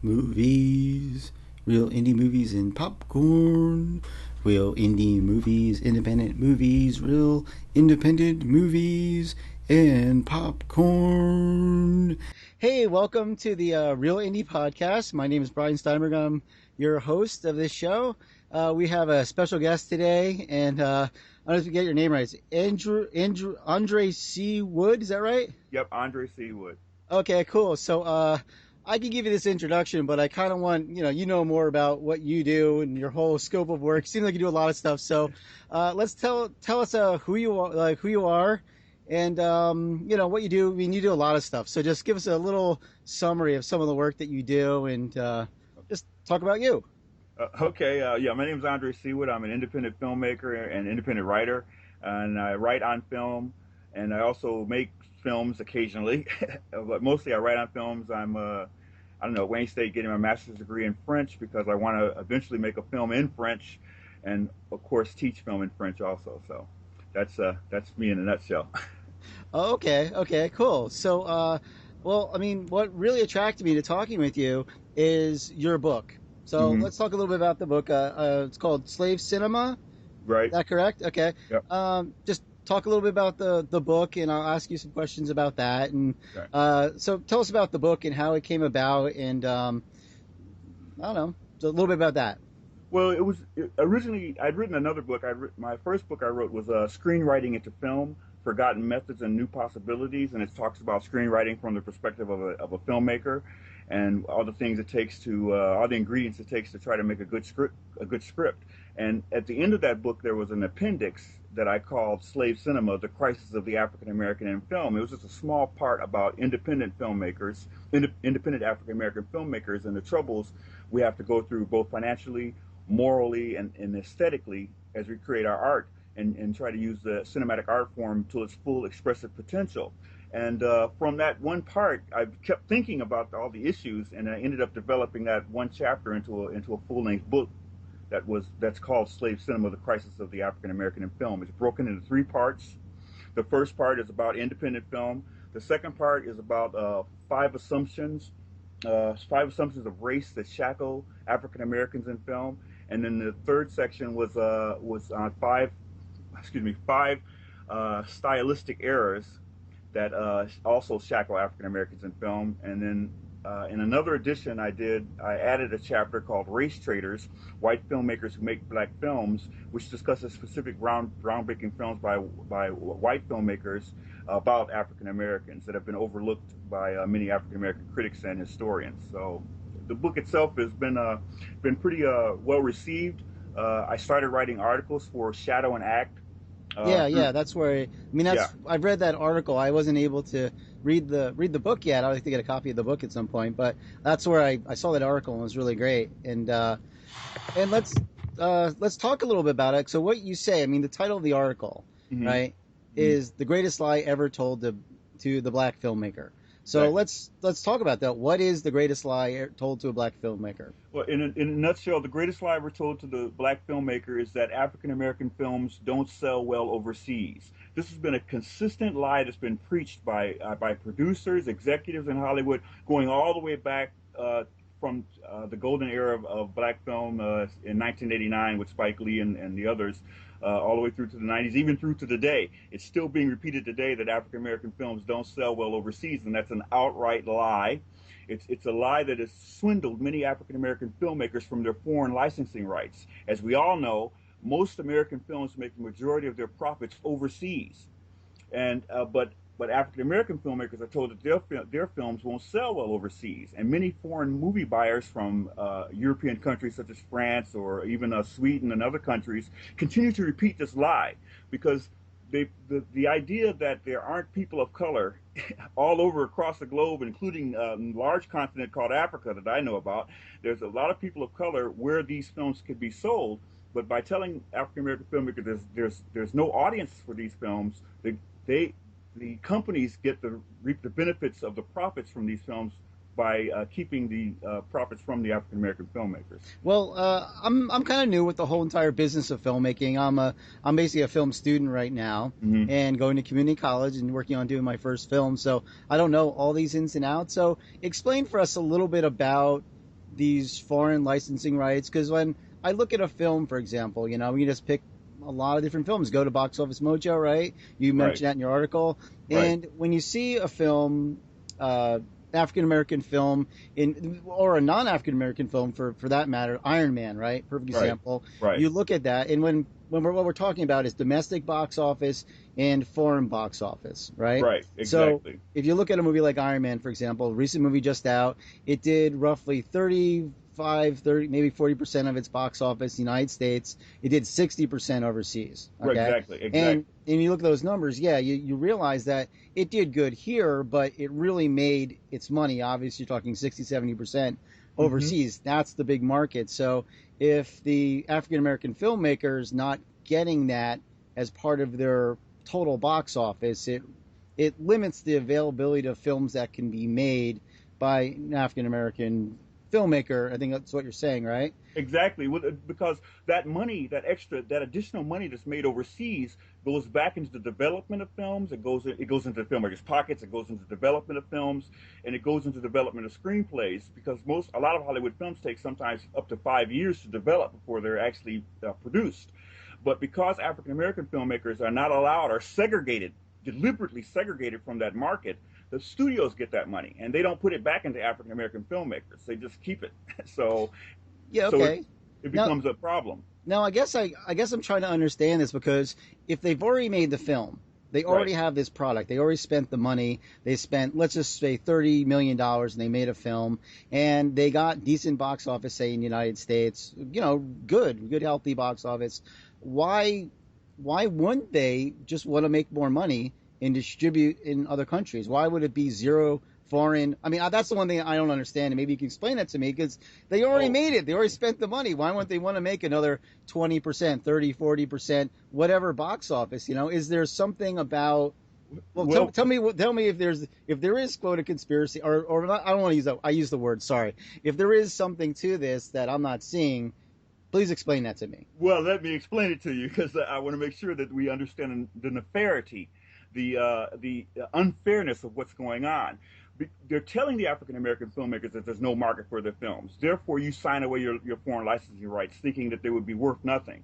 Movies, real indie movies and popcorn. Real indie movies, independent movies, real independent movies and popcorn. Hey, welcome to the Real Indie Podcast. My name is Brian Steinberg. I'm your host of this show. We have a special guest today, and I don't know if you get your name right. It's Andre Seewood. Is that right? Yep, Andre Seewood. Okay, cool. So I can give you this introduction, but I kind of want, you know more about what you do and your whole scope of work. Seems like you do a lot of stuff. So let's tell us who you are, and what you do. I mean, you do a lot of stuff. So just give us a little summary of some of the work that you do, and just talk about you. Okay, my name is Andre Seewood. I'm an independent filmmaker and independent writer, and I write on film, and I also make films occasionally, but mostly I write on films. I'm I don't know, Wayne State, getting my master's degree in French because I want to eventually make a film in French, and of course teach film in French also. So that's me in a nutshell. Okay, cool. So well, I mean, what really attracted me to talking with you is your book. So Hmm. let's talk a little bit about the book. It's called Slave Cinema. Is Right. that correct? Okay. Yep. Just talk a little bit about the book, and I'll ask you some questions about that. And Okay. so tell us about the book and how it came about, and I don't know, just a little bit about that. Well, originally I'd written another book. My first book I wrote was Screenwriting into Film: Forgotten Methods and New Possibilities, and it talks about screenwriting from the perspective of a filmmaker, and all the things it takes to all the ingredients it takes to try to make a good script. And at the end of that book, there was an appendix that I called Slave Cinema: The Crisis of the African American in Film. It was just a small part about independent filmmakers, independent African American filmmakers, and the troubles we have to go through both financially, morally, and aesthetically as we create our art and try to use the cinematic art form to its full expressive potential. And from that one part, I kept thinking about all the issues, and I ended up developing that one chapter into a full length book that's called Slave Cinema: The Crisis of the African American in Film. It's broken into three parts. The first part is about independent film. The second part is about five assumptions of race that shackle African Americans in film. And then the third section was on five stylistic errors that also shackle African Americans in film. And then in another edition, I added a chapter called Race Traders: White Filmmakers Who Make Black Films, which discusses specific groundbreaking films by white filmmakers about African Americans that have been overlooked by many African American critics and historians. So the book itself has been pretty well received. I started writing articles for Shadow and Act. Yeah, Through that's where Yeah. I've read that article. I wasn't able to read the book yet. I'd like to get a copy of the book at some point, but that's where I saw that article and it was really great. And let's talk a little bit about it. So what you say, I mean, the title of the article, Hmm. right, is the greatest lie ever told to the black filmmaker. So Right. let's talk about that. What is the greatest lie told to a black filmmaker? Well, in a nutshell, the greatest lie ever told to the black filmmaker is that African American films don't sell well overseas. This has been a consistent lie that's been preached by producers, executives in Hollywood, going all the way back from the golden era of black film in 1989 with Spike Lee and the others, all the way through to the 90s, even through to today. It's still being repeated today that African American films don't sell well overseas, and that's an outright lie. It's a lie that has swindled many African American filmmakers from their foreign licensing rights. As we all know, most American films make the majority of their profits overseas, and but African American filmmakers are told that their films won't sell well overseas, and many foreign movie buyers from European countries such as France or even Sweden and other countries continue to repeat this lie because the idea that there aren't people of color all over across the globe, including a large continent called Africa that I know about. There's a lot of people of color where these films could be sold, but by telling African American filmmakers there's no audience for these films, they the companies reap the benefits of the profits from these films by keeping the profits from the African American filmmakers. Well, I'm kind of new with the whole entire business of filmmaking. I'm basically a film student right now Hmm. and going to community college and working on doing my first film. So I don't know all these ins and outs. So explain for us a little bit about these foreign licensing rights. Because when I look at a film, for example, we just pick a lot of different films. Go to Box Office Mojo, right? You Right. mentioned that in your article. Right. And when you see a film, African American film, or a non African American film for that matter, Iron Man, right? Perfect Right. example. Right. You look at that, and what we're talking about is domestic box office and foreign box office, right? Right. So Exactly. if you look at a movie like Iron Man, for example, a recent movie just out, it did roughly 30, maybe 40% of its box office in the United States. It did 60% overseas. Right. Okay. Exactly. And Exactly. you look at those numbers, yeah, you realize that it did good here, but it really made its money. Obviously, you're talking 60, 70% Hmm. overseas. That's the big market. So if the African American filmmakers not getting that as part of their total box office, it limits the availability of films that can be made by an African American filmmaker. I think that's what you're saying, right? Exactly. Because that money, that additional money that's made overseas goes back into the development of films. It goes into the filmmakers' pockets. It goes into the development of films, and it goes into the development of screenplays. Because a lot of Hollywood films take sometimes up to 5 years to develop before they're actually produced. But because African American filmmakers are not allowed, are segregated, deliberately segregated from that market, the studios get that money, and they don't put it back into African American filmmakers. They just keep it. So Yeah, so okay. it Now, becomes a problem. I guess I'm trying to understand this because if they've already made the film, they Right. already have this product. They already spent the money. They spent, let's just say, $30 million, and they made a film, and they got decent box office, say in the United States. Good, healthy box office. Why, why wouldn't they just want to make more money and distribute in other countries? Why would it be zero foreign? I mean, that's the one thing I don't understand, and maybe you can explain that to me because they already Oh, made it. They already spent the money. Why wouldn't they want to make another 20%, 30, 40%, whatever box office? Is there something about? Well, well, tell me if there is quote a conspiracy or not, I don't want to use that. I use the word sorry. If there is something to this that I'm not seeing, please explain that to me. let me explain it to you because I want to make sure that we understand the nefarity, the unfairness of what's going on. They're telling the African American filmmakers that there's no market for their films. Therefore, you sign away your foreign licensing rights, thinking that they would be worth nothing.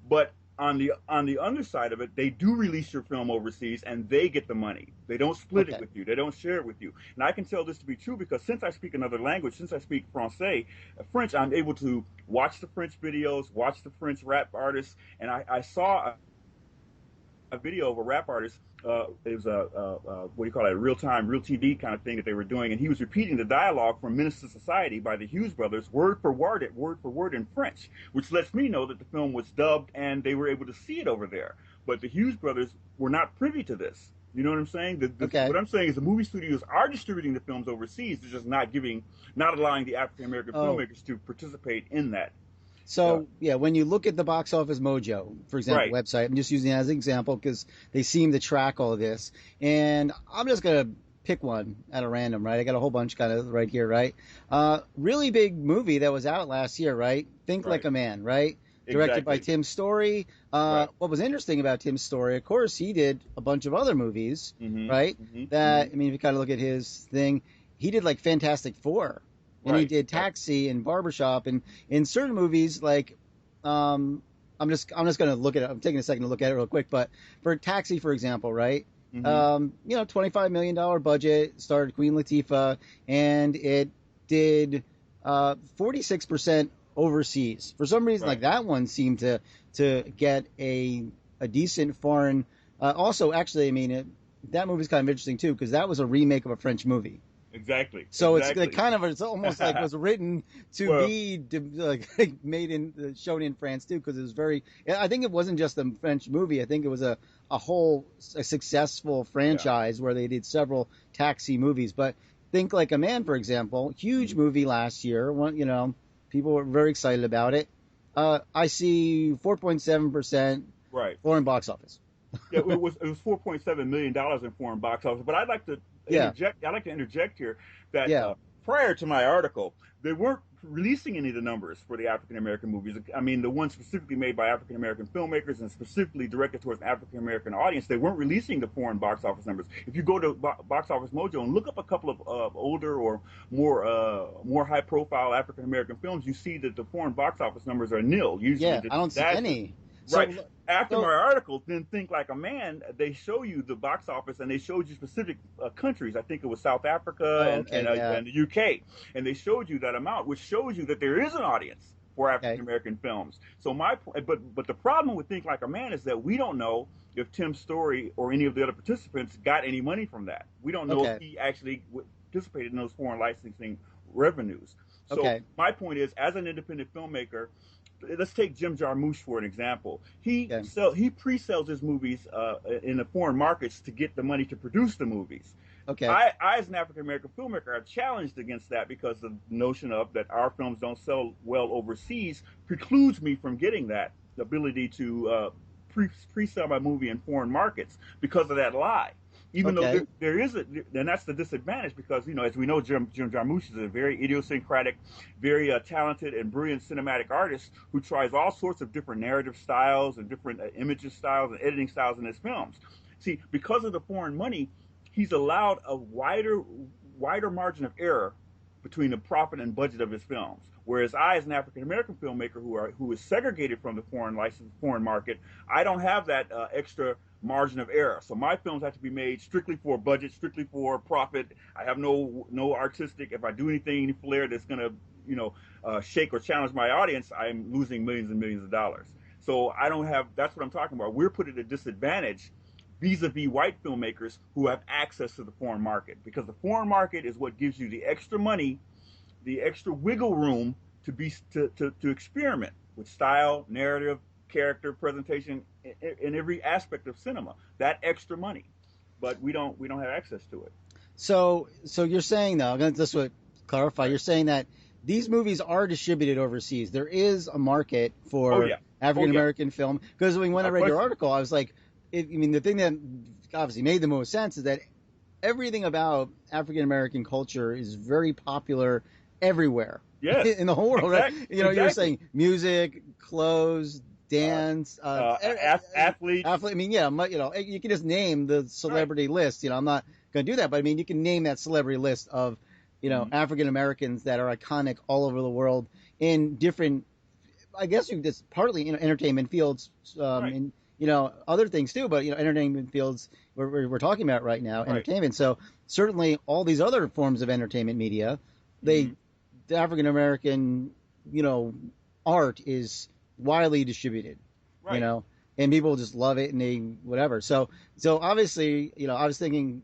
But on the other side of it, they do release your film overseas, and they get the money. They don't split it Okay. with you. They don't share it with you. And I can tell this to be true because since I speak another language, since I speak Francais, French, I'm able to watch the French videos, watch the French rap artists, and I saw a video of a rap artist. It was what do you call it, a real time, real TV kind of thing that they were doing, and he was repeating the dialogue from Menace to Society by the Hughes brothers, word for word in French, which lets me know that the film was dubbed and they were able to see it over there. But the Hughes brothers were not privy to this. You know what I'm saying? What Okay. I'm saying is the movie studios are distributing the films overseas. They're just not allowing the African American Oh, filmmakers to participate in that. Uh, so yeah, when you look at the Box Office Mojo, for example, right. website, I'm just using it as an example because they seem to track all of this, and I'm just gonna pick one at a random, right? I got a whole bunch kind of right here, right? Really big movie that was out last year, right? Think Like Right. a Man, right? Directed by Exactly. Tim Story. Right. What was interesting about Tim Story, of course, he did a bunch of other movies, Mm-hmm. right? Mm-hmm. That Mm-hmm. I mean, if you kind of look at his thing, he did like Fantastic Four, and he Right. did Right. Taxi and Barbershop, and in certain movies like um, I'm just gonna look at it. I'm taking a second to look at it real quick. But for Taxi, for example, right? Mm-hmm. $25 million budget, starred Queen Latifah, and it did 46% overseas. For some reason, like Right. that one seemed to get a decent foreign. Also, actually, I mean, that movie's kind of interesting too because that was a remake of a French movie. Exactly. So it's like Exactly. kind of it's almost like was written to Well, be like made in shown in France too because it was very. I think it wasn't just a French movie. I think it was a successful yeah. franchise where they did several taxi movies. But Think Like a Man, for example, huge Mhm. movie last year. People were very excited about it. I see 4.7% Right. foreign box office. Yeah. It was $4.7 million in foreign box office. But I'd like to Yeah, interject. I'd like to interject here that yeah. prior to my article, they weren't releasing any of the numbers for the African American movies. I mean, the ones specifically made by African American filmmakers and specifically directed towards an African American audience, they weren't releasing the foreign box office numbers. If you go to Box Office Mojo and look up a couple of older or more high profile African American films, you see that the foreign box office numbers are nil. Usually, Yeah, I don't see any. Right. After my article, then Think Like a Man, they show you the box office and they showed you specific countries. I think it was South Africa and the UK. And they showed you that amount, which shows you that there is an audience for African American films. So but the problem with Think Like a Man is that we don't know if Tim Story or any of the other participants got any money from that. We don't know if he actually participated in those foreign licensing revenues. So my point is, as an independent filmmaker, let's take Jim Jarmusch for an example. He pre-sells his movies in the foreign markets to get the money to produce the movies. I as an African American filmmaker, are challenged against that because the notion of that our films don't sell well overseas precludes me from getting that ability to pre-sell my movie in foreign markets because of that lie. Even though there is and that's the disadvantage because, as we know, Jim Jarmusch is a very idiosyncratic, very talented and brilliant cinematic artist who tries all sorts of different narrative styles and different images styles and editing styles in his films. See, because of the foreign money, he's allowed a wider margin of error between the profit and budget of his films. Whereas I, as an African American filmmaker who is segregated from the foreign market, I don't have that extra margin of error. So my films have to be made strictly for budget, strictly for profit. I have no artistic. If I do anything, any flair that's going to shake or challenge my audience, I'm losing millions and millions of dollars. So I don't have. That's what I'm talking about. We're put at a disadvantage vis-a-vis white filmmakers who have access to the foreign market, because the foreign market is what gives you the extra money, the extra wiggle room to experiment with style, narrative, character, presentation, in every aspect of cinema. That extra money, but we don't have access to it. So you're saying, though, I'm going to just clarify. You're saying that these movies are distributed overseas. There is a market for African American film. Because when I read your article, I was like, the thing that obviously made the most sense is that everything about African American culture is very popular everywhere. Yes. In the whole world, right? You're saying music, clothes, dance, athletes. I mean, you can just name the celebrity list. I'm not going to do that, but I mean, you can name that celebrity list of, African Americans that are iconic all over the world in different, I guess just partly, entertainment fields, and, other things too, but, entertainment fields we're talking about right now, entertainment. So certainly all these other forms of entertainment media, the African American, art is widely distributed, and people just love it and they whatever. So obviously, I was thinking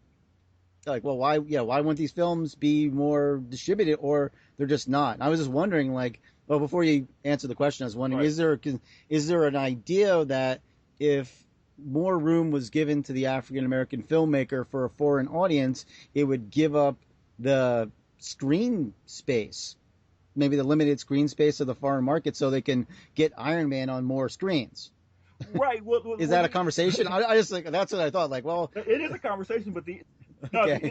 like, well, why wouldn't these films be more distributed, or they're just not? And I was just wondering, like, well, before you answer the question, I was wondering, is there an idea that if more room was given to the African American filmmaker for a foreign audience, it would give up the screen space, maybe the limited screen space of the foreign market, so they can get Iron Man on more screens? Right. Is that a conversation? I just like, that's what I thought. Like, well, it is a conversation, but the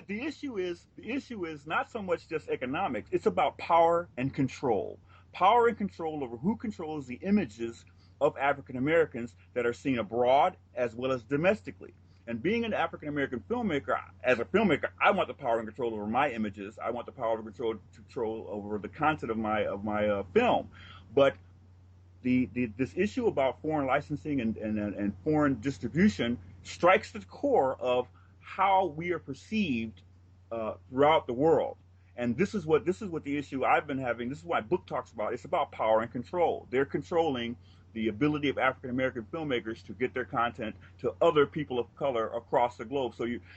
issue is not so much just economics. It's about power and control. Power and control over who controls the images of African Americans that are seen abroad as well as domestically. And being an African American filmmaker, as a filmmaker, I want the power and control over my images. I want the power and control over the content of my film. But this issue about foreign licensing and foreign distribution strikes the core of how we are perceived throughout the world. And this is what the issue I've been having. This is what my book talks about. It's about power and control. They're controlling the ability of African American filmmakers to get their content to other people of color across the globe.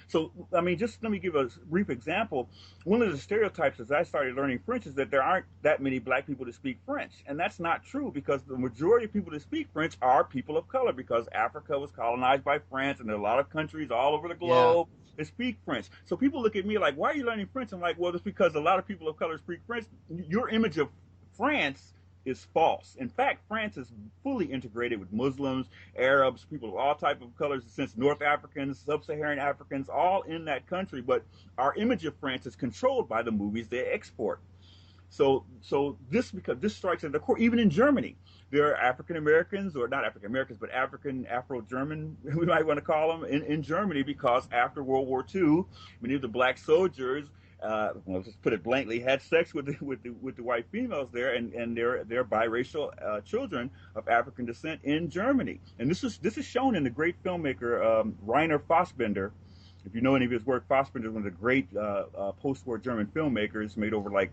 So I mean, just let me give a brief example. One of the stereotypes as I started learning French is that there aren't that many black people that speak French. And that's not true, because the majority of people that speak French are people of color, because Africa was colonized by France, and there are a lot of countries all over the globe that speak French. So people look at me like, why are you learning French? I'm like, well, it's because a lot of people of color speak French. Your image of France is false. In fact, France is fully integrated with Muslims, Arabs, people of all types of colors, since North Africans, Sub-Saharan Africans, all in that country. But our image of France is controlled by the movies they export. So this, because this strikes at the core. Even in Germany, there are African Americans, or not African Americans, but African Afro-German, we might want to call them, in Germany, because after World War II, many of the black soldiers, well, just put it blankly, had sex with the white females there, and they're biracial children of African descent in Germany. And this is shown in the great filmmaker Rainer Fassbinder. If you know any of his work, Fassbinder is one of the great post-war German filmmakers, made over like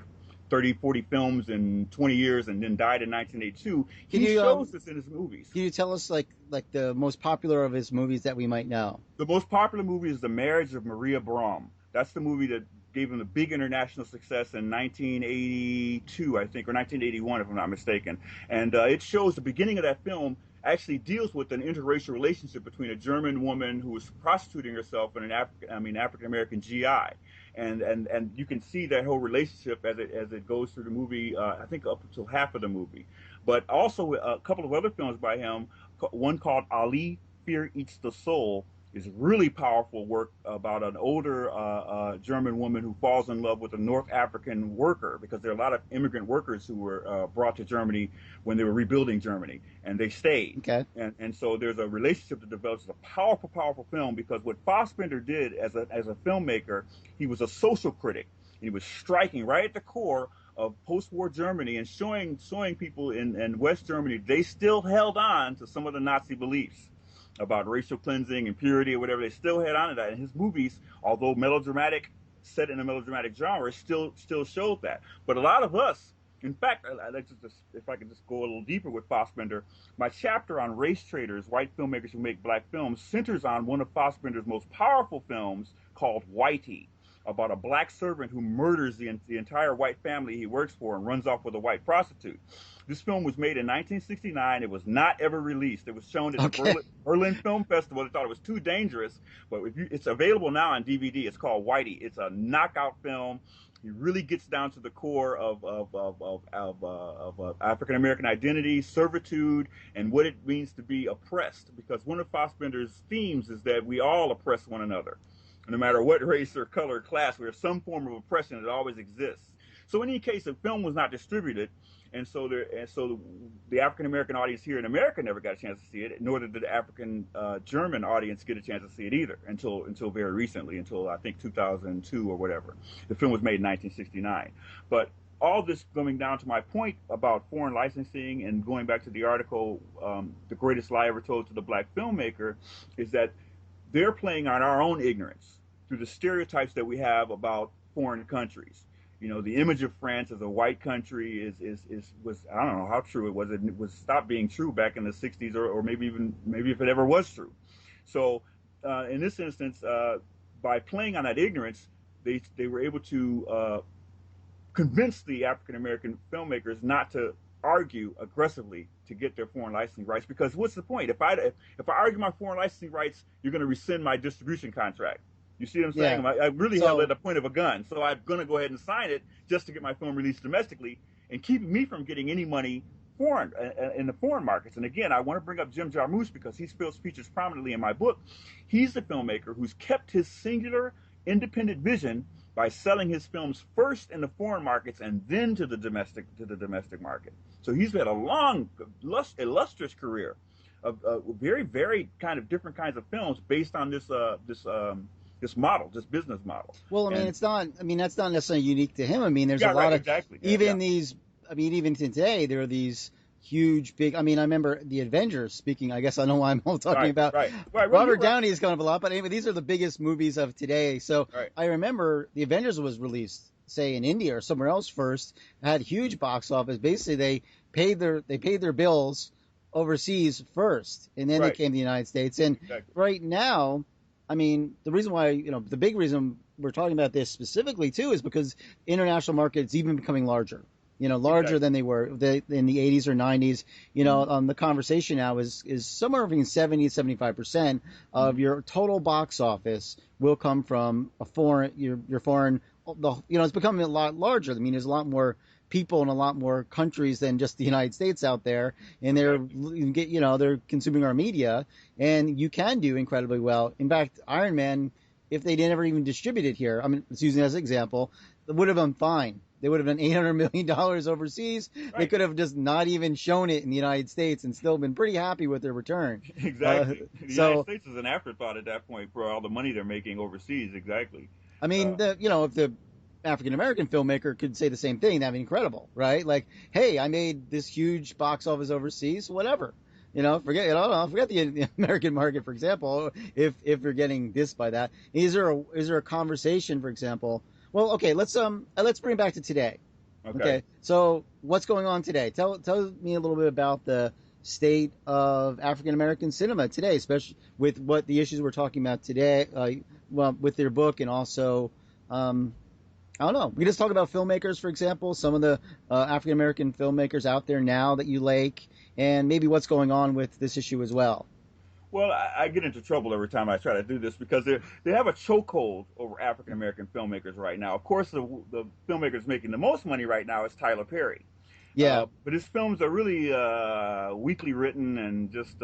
30, 40 films in 20 years, and then died in 1982. He shows this in his movies. Can you tell us like the most popular of his movies that we might know? The most popular movie is The Marriage of Maria Brahm. That's the movie that gave him a big international success in 1982, I think, or 1981, if I'm not mistaken. And it shows the beginning of that film actually deals with an interracial relationship between a German woman who was prostituting herself and an African American GI. And you can see that whole relationship as it goes through the movie, I think up until half of the movie. But also a couple of other films by him, one called Ali, Fear Eats the Soul, is really powerful work about an older German woman who falls in love with a North African worker, because there are a lot of immigrant workers who were brought to Germany when they were rebuilding Germany, and they stayed. Okay. And so there's a relationship that develops. It's a powerful, powerful film, because what Fassbinder did as a filmmaker, he was a social critic. He was striking right at the core of post-war Germany and showing people in West Germany they still held on to some of the Nazi beliefs about racial cleansing and purity or whatever. They still had on to that. And his movies, although melodramatic, set in a melodramatic genre, still showed that. But a lot of us, in fact, if I could just go a little deeper with Fassbinder, my chapter on race traders, white filmmakers who make black films, centers on one of Fassbinder's most powerful films called Whitey, about a black servant who murders the entire white family he works for and runs off with a white prostitute. This film was made in 1969. It was not ever released. It was shown at the Berlin Film Festival. They thought it was too dangerous, but it's available now on DVD. It's called Whitey. It's a knockout film. He really gets down to the core of African American identity, servitude, and what it means to be oppressed. Because one of Fassbinder's themes is that we all oppress one another. No matter what race or color or class, there's some form of oppression that always exists. So in any case, the film was not distributed, and so the African American audience here in America never got a chance to see it, nor did the African German audience get a chance to see it either until very recently, until I think 2002 or whatever. The film was made in 1969. But all this coming down to my point about foreign licensing and going back to the article, The Greatest Lie Ever Told to the Black Filmmaker, is that they're playing on our own ignorance through the stereotypes that we have about foreign countries. You know, the image of France as a white country was I don't know how true it was. It was stopped being true back in the 60s, or maybe if it ever was true. So in this instance, by playing on that ignorance, they were able to convince the African American filmmakers not to argue aggressively to get their foreign licensing rights, because what's the point? If I argue my foreign licensing rights, you're going to rescind my distribution contract. You see what I'm saying? Yeah. I really held at the point of a gun, so I'm going to go ahead and sign it just to get my film released domestically and keep me from getting any money foreign in the foreign markets. And again, I want to bring up Jim Jarmusch because he features prominently in my book. He's the filmmaker who's kept his singular independent vision by selling his films first in the foreign markets and then to the domestic market. So he's had a long, illustrious career of very, very kind of different kinds of films based on this model, this business model. Well, I mean, that's not necessarily unique to him. I mean, there's a lot of even today there are these huge, big. I mean, I remember the Avengers. Speaking, I guess I know why I'm talking about. Right. Robert Downey is kind of a lot, but anyway, these are the biggest movies of today. So I remember the Avengers was released, say, in India or somewhere else first. Had huge box office. Basically, they paid their bills overseas first, and then they came to the United States. And right now, I mean, the reason why, the big reason we're talking about this specifically too is because international markets even becoming larger. Larger than they were in the 80s or 90s. The conversation now is somewhere between 70 and 75% of your total box office will come from your foreign. It's becoming a lot larger. I mean, there's a lot more people in a lot more countries than just the United States out there, and they're consuming our media, and you can do incredibly well. In fact, Iron Man, if they never even distributed here, I mean, let's use it as an example, it would have been fine. They would have done $800 million overseas. Right. They could have just not even shown it in the United States and still been pretty happy with their return. Exactly. The United So, States is an afterthought at that point for all the money they're making overseas. Exactly. I mean, Uh, if the African American filmmaker could say the same thing, that'd be incredible, right? Like, hey, I made this huge box office overseas, whatever. Forget the American market, for example. If you're getting this by that, is there a conversation, for example? Well, okay, let's bring it back to today. okay. So what's going on today? Tell me a little bit about the state of African American cinema today, especially with what the issues we're talking about today. Well, with your book, and also, I don't know. We just talk about filmmakers, for example, some of the African American filmmakers out there now that you like, and maybe what's going on with this issue as well. Well, I get into trouble every time I try to do this because they have a chokehold over African American filmmakers right now. Of course, the filmmakers making the most money right now is Tyler Perry. Yeah. But his films are really weakly written and just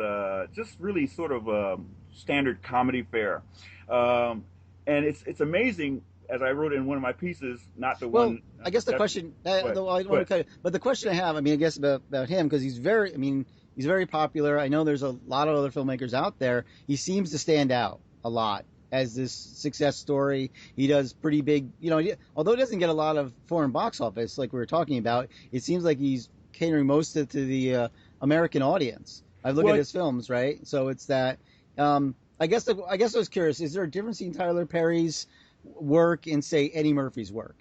really sort of standard comedy fare. And it's amazing, as I wrote in one of my pieces, not the Well, one. I guess the That's, question, but, though I don't want but to cut it, but the question I have, I mean, I guess about him, because he's very popular. I know there's a lot of other filmmakers out there. He seems to stand out a lot as this success story. He does pretty big, although he doesn't get a lot of foreign box office like we were talking about, it seems like he's catering most to the American audience. I look at his films, right? So it's that. I guess I was curious. Is there a difference in Tyler Perry's work and, say, Eddie Murphy's work?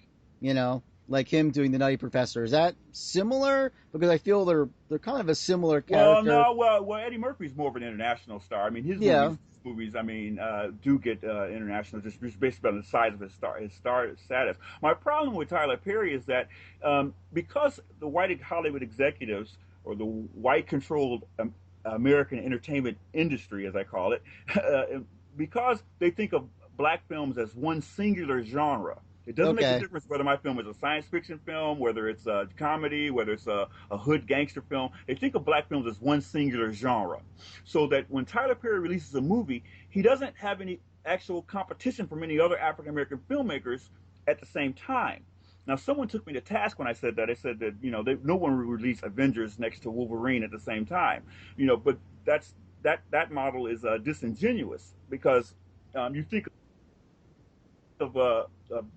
Like him doing The Nutty Professor. Is that similar? Because I feel they're kind of a similar character. well, Eddie Murphy's more of an international star. I mean, his movies, do get international just based on the size of his star status. My problem with Tyler Perry is that because the white Hollywood executives, or the white-controlled American entertainment industry, as I call it, because they think of black films as one singular genre. It doesn't make a difference whether my film is a science fiction film, whether it's a comedy, whether it's a hood gangster film. They think of black films as one singular genre. So that when Tyler Perry releases a movie, he doesn't have any actual competition from any other African American filmmakers at the same time. Now, someone took me to task when I said that. They said that no one would release Avengers next to Wolverine at the same time. But that model is disingenuous, because you think of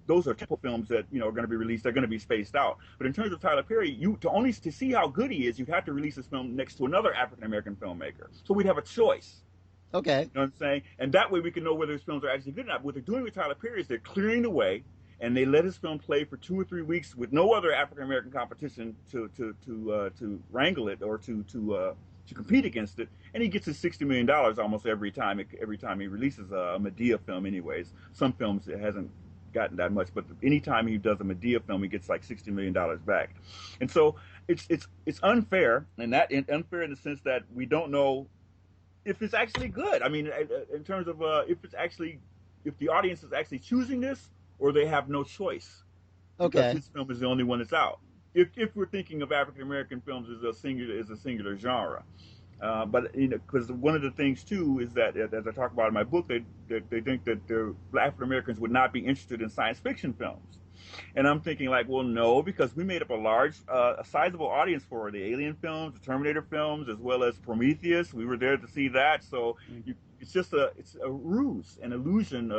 those are typical films that are going to be released. They're going to be spaced out. But in terms of Tyler Perry, to see how good he is, you'd have to release this film next to another African American filmmaker. So we'd have a choice. Okay. You know what I'm saying? And that way we can know whether his films are actually good or not. What they're doing with Tyler Perry is they're clearing the way, and they let his film play for 2 or 3 weeks with no other African American competition to wrangle it or to compete against it, and he gets his $60 million almost every time he releases a Medea film. Anyways, some films it hasn't gotten that much, but anytime he does a Medea film, he gets like $60 million back. And so it's unfair, and unfair in the sense that we don't know if it's actually good. I mean, in terms of if the audience is actually choosing this, or they have no choice because his film is the only one that's out. If we're thinking of African American films as a singular genre, but because one of the things too is that, as I talk about in my book, they think that the African Americans would not be interested in science fiction films, and I'm thinking like, well, no, because we made up a sizable audience for the Alien films, the Terminator films, as well as Prometheus. We were there to see that, so it's a ruse, an illusion,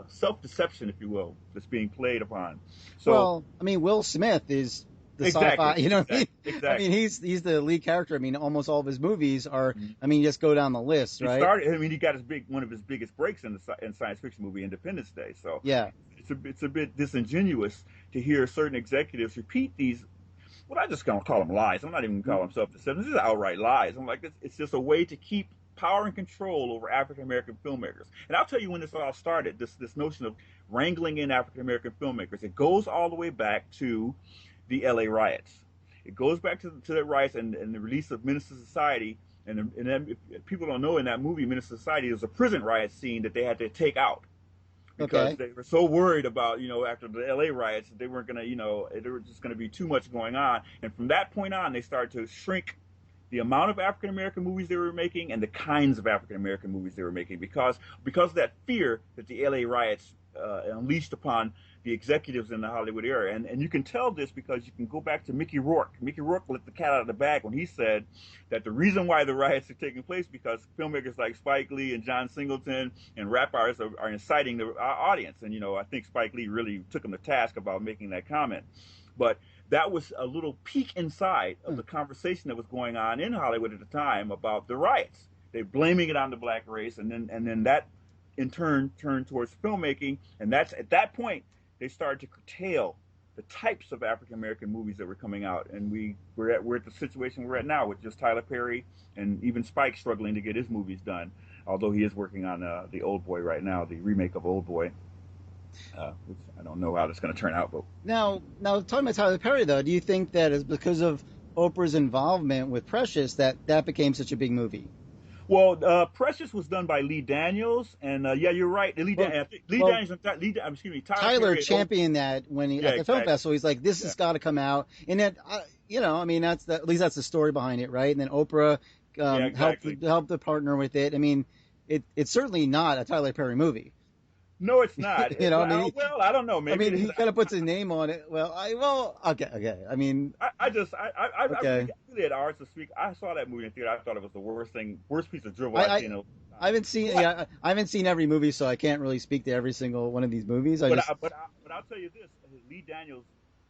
self-deception, if you will, that's being played upon. So, well, I mean, Will Smith is the sci-fi, Exactly. I mean, he's the lead character. I mean, almost all of his movies are. I mean, just go down the list, right? He got one of his biggest breaks in science fiction movie, Independence Day. So yeah, it's a bit disingenuous to hear certain executives repeat these. Well, I just gonna call them lies. I'm not even gonna call them self-deception. This is outright lies. I'm like, it's just a way to keep power and control over African American filmmakers. And I'll tell you when this all started. This notion of wrangling in African American filmmakers. It goes all the way back to the LA riots. It goes back to the riots and the release of Minister Society. And then, if people don't know, in that movie, Minister Society, there's a prison riot scene that they had to take out. because Okay. they were so worried about, after the LA riots, that they weren't going to, there was just going to be too much going on. And from that point on, they started to shrink the amount of African American movies they were making and the kinds of African American movies they were making because of that fear that the LA riots unleashed upon the executives in the Hollywood era. And you can tell this because you can go back to Mickey Rourke. Mickey Rourke let the cat out of the bag when he said that the reason why the riots are taking place because filmmakers like Spike Lee and John Singleton and rap artists are inciting the audience. And I think Spike Lee really took him to task about making that comment. But that was a little peek inside of Hmm. the conversation that was going on in Hollywood at the time about the riots. They're blaming it on the black race, and then that in turn turned towards filmmaking, and that's at that point they started to curtail the types of African American movies that were coming out, and we're at the situation we're at now with just Tyler Perry and even Spike struggling to get his movies done, although he is working on the Old Boy right now, the remake of Old Boy, which I don't know how that's going to turn out, but Now, talking about Tyler Perry, though, do you think that it's because of Oprah's involvement with Precious that became such a big movie? well, Precious was done by Lee Daniels, and yeah, you're right. Well, Lee well, Daniels, excuse me, Tyler Tyler Perry. Oh, championed that when he yeah, at the film exactly. festival. He's like, "This Yeah, has got to come out," and that I mean, at least that's the story behind it, right? And then Oprah yeah, helped exactly. helped the partner with it. I mean, it's certainly not a Tyler Perry movie. No, it's not. I mean, Well, I don't know. I Maybe mean, it is. he kind of puts his name on it. Okay. I mean, I okay. really at ours to speak. I saw that movie in theater. I thought it was the worst piece of drivel I, I've I seen in a long I time. haven't seen But yeah, I haven't seen every movie, so I can't really speak to every single one of these movies. I just but I'll tell you this: Lee Daniels'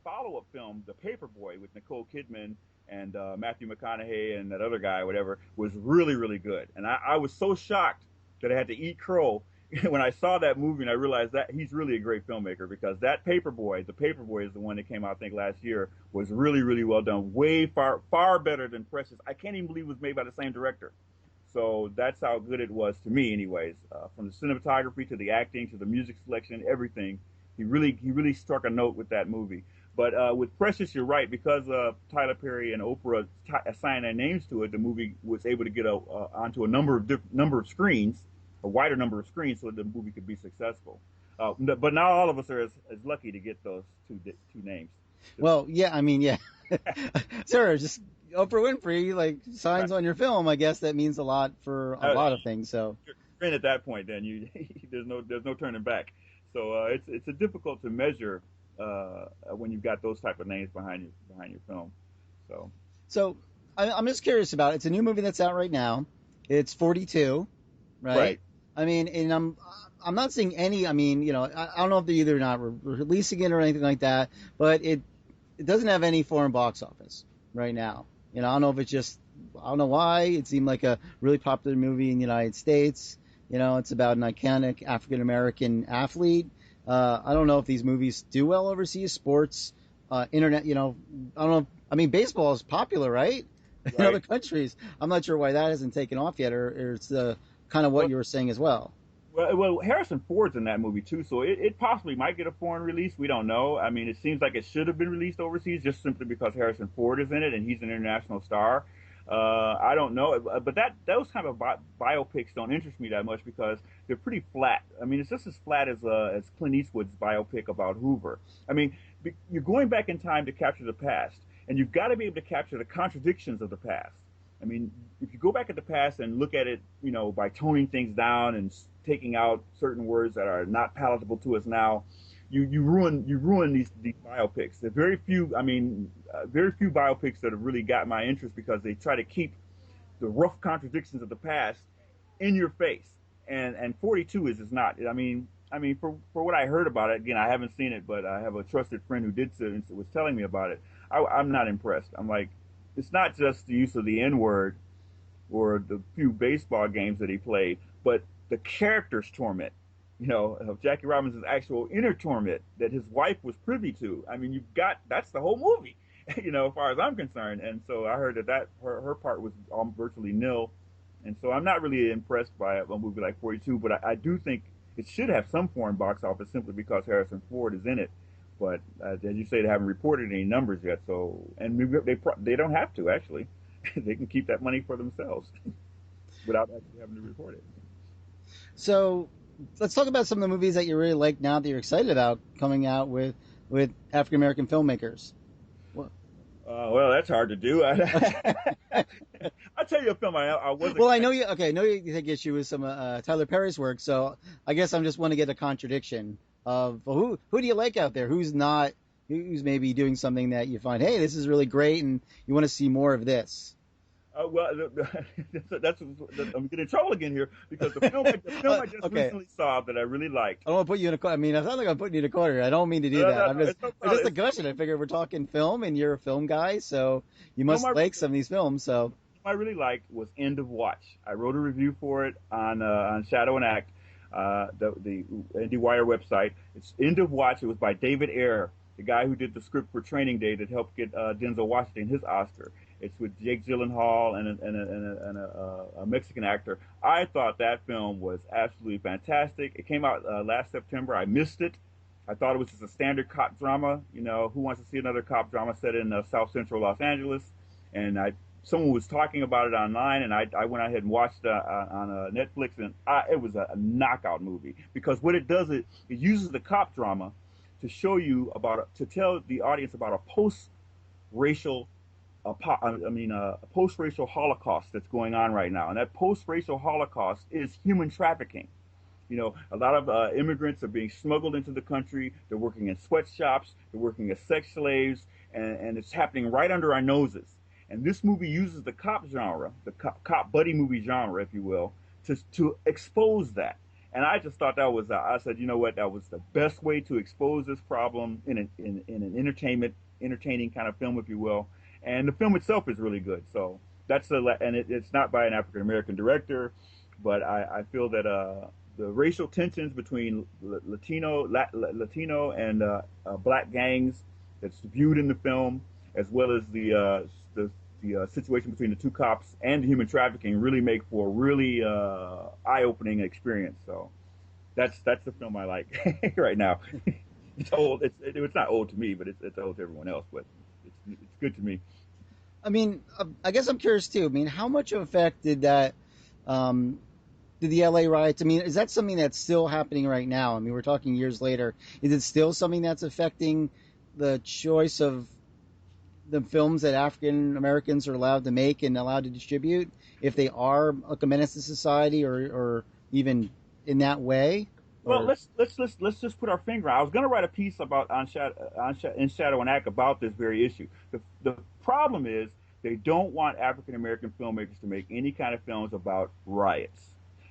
follow-up film, The Paperboy, with Nicole Kidman and Matthew McConaughey and that other guy, whatever, was really really good. And I was so shocked that I had to eat crow when I saw that movie, and I realized that he's really a great filmmaker because that Paperboy, The Paperboy, is the one that came out I think last year, was really really well done, way far better than Precious. I can't even believe it was made by the same director. So that's how good it was to me, anyways. From the cinematography to the acting to the music selection, everything. He really struck a note with that movie. But with Precious, you're right because Tyler Perry and Oprah assigned their names to it. The movie was able to get onto a number of screens, a wider number of screens, so that the movie could be successful. But not all of us are as lucky to get those two names. Just well, yeah, I mean, yeah, sir, just Oprah Winfrey like signs right. on your film. I guess that means a lot for a Uh, lot of things. So you're in at that point, then you there's no turning back. So it's a difficult to measure when you've got those type of names behind your film. So so I'm just curious about it. It's a new movie that's out right now. It's 42, right? right, I mean, and I'm not seeing any. I mean, I don't know if they're either not releasing it or anything like that, but it doesn't have any foreign box office right now. I don't know if it's just I don't know why it seemed like a really popular movie in the United States. It's about an iconic African American athlete. I don't know if these movies do well overseas. Sports, internet. I don't know. I mean, baseball is popular, right? In other right. countries, I'm not sure why that hasn't taken off yet, or it's kind of what Well, you were saying as well. well, Harrison Ford's in that movie too, so it possibly might get a foreign release. We don't know. I mean, it seems like it should have been released overseas just simply because Harrison Ford is in it and he's an international star. I don't know, but those kind of biopics don't interest me that much because they're pretty flat. I mean, it's just as flat as Clint Eastwood's biopic about Hoover. I mean, you're going back in time to capture the past, and you've got to be able to capture the contradictions of the past. I mean, if you go back at the past and look at it, by toning things down and taking out certain words that are not palatable to us now, you ruin these biopics. There are very few. I mean, very few biopics that have really got my interest because they try to keep the rough contradictions of the past in your face. And 42 is not. I mean, for what I heard about it, again, I haven't seen it, but I have a trusted friend who did so and was telling me about it. I'm not impressed. I'm like, it's not just the use of the N word or the few baseball games that he played, but the character's torment. Of Jackie Robinson's actual inner torment that his wife was privy to. I mean, that's the whole movie, as far as I'm concerned. And so I heard that her part was virtually nil. And so I'm not really impressed by a movie like 42, but I do think it should have some foreign box office simply because Harrison Ford is in it. But as you say, they haven't reported any numbers yet. So, and they don't have to actually. They can keep that money for themselves without actually having to report it. So let's talk about some of the movies that you really like now that you're excited about coming out with African American filmmakers. Well, Well, that's hard to do. I'll tell you a film I was well, I know expecting. you. Okay, I know you take issue with some Tyler Perry's work, so I guess I'm just want to get a contradiction of well, who do you like out there? Who's not? Who's maybe doing something that you find, hey, this is really great, and you want to see more of this. Well, I'm getting in trouble again here because the film I just Okay, recently saw that I really liked. I don't want to put you in a. I mean, I sound like I'm putting you in a corner. I don't mean to do No, that. no, no, it's no I'm just problem. a question. I figure we're talking film, and you're a film guy, so you Film must like some of these films. So I really liked was End of Watch. I wrote a review for it on Shadow and Act, the IndieWire website. It's End of Watch. It was by David Ayer, the guy who did the script for Training Day that helped get Denzel Washington his Oscar. It's with Jake Gyllenhaal and a Mexican actor. I thought that film was absolutely fantastic. It came out last September. I missed it. I thought it was just a standard cop drama. You know, who wants to see another cop drama set in South Central Los Angeles? And someone was talking about it online, and I went ahead and watched on Netflix, and it was a knockout movie because what it does is it uses the cop drama to show you to tell the audience about a post-racial a post-racial Holocaust that's going on right now, and that post-racial Holocaust is human trafficking. You know, a lot of immigrants are being smuggled into the country. They're working in sweatshops. They're working as sex slaves, and it's happening right under our noses. And this movie uses the cop genre, the cop buddy movie genre, if you will, to expose that. And I just thought that was, I said, you know what, that was the best way to expose this problem in an entertaining kind of film, if you will. And the film itself is really good. So it's not by an African American director, but I feel that the racial tensions between Latino and black gangs that's viewed in the film, as well as the situation between the two cops and the human trafficking, really make for a really eye-opening experience. So that's the film I like right now. It's old. It's not old to me, but it's old to everyone else. But it's good to me. I mean, I guess I'm curious too. I mean, how much of effect did that? Did the LA riots? I mean, is that something that's still happening right now? I mean, we're talking years later. Is it still something that's affecting the choice of the films that African Americans are allowed to make and allowed to distribute, if they are like a menace to society or even in that way? Well, Or let's just put our finger on. I was going to write a piece about in Shadow and Act about this very issue. The problem is they don't want African American filmmakers to make any kind of films about riots,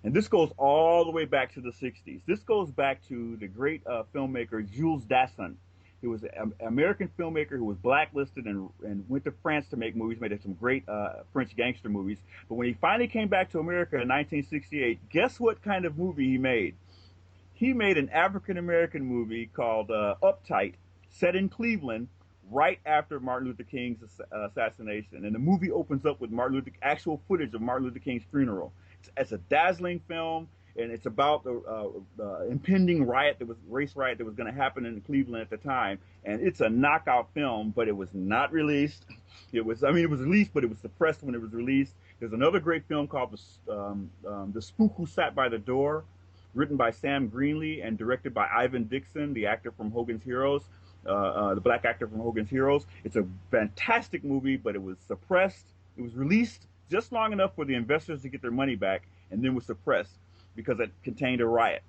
and this goes all the way back to the '60s. This goes back to the great filmmaker Jules Dassin. He was an American filmmaker who was blacklisted and went to France to make movies, made some great French gangster movies. But when he finally came back to America in 1968, guess what kind of movie he made? He made an African American movie called Uptight, set in Cleveland, right after Martin Luther King's assassination. And the movie opens up with actual footage of Martin Luther King's funeral. It's a dazzling film, and it's about the impending race riot that was going to happen in Cleveland at the time. And it's a knockout film, but it was not released. It was released, but it was suppressed when it was released. There's another great film called The Spook Who Sat by the Door, written by Sam Greenlee and directed by Ivan Dixon, the actor from Hogan's Heroes, the black actor from Hogan's Heroes. It's a fantastic movie, but it was suppressed. It was released just long enough for the investors to get their money back, and then was suppressed because it contained a riot.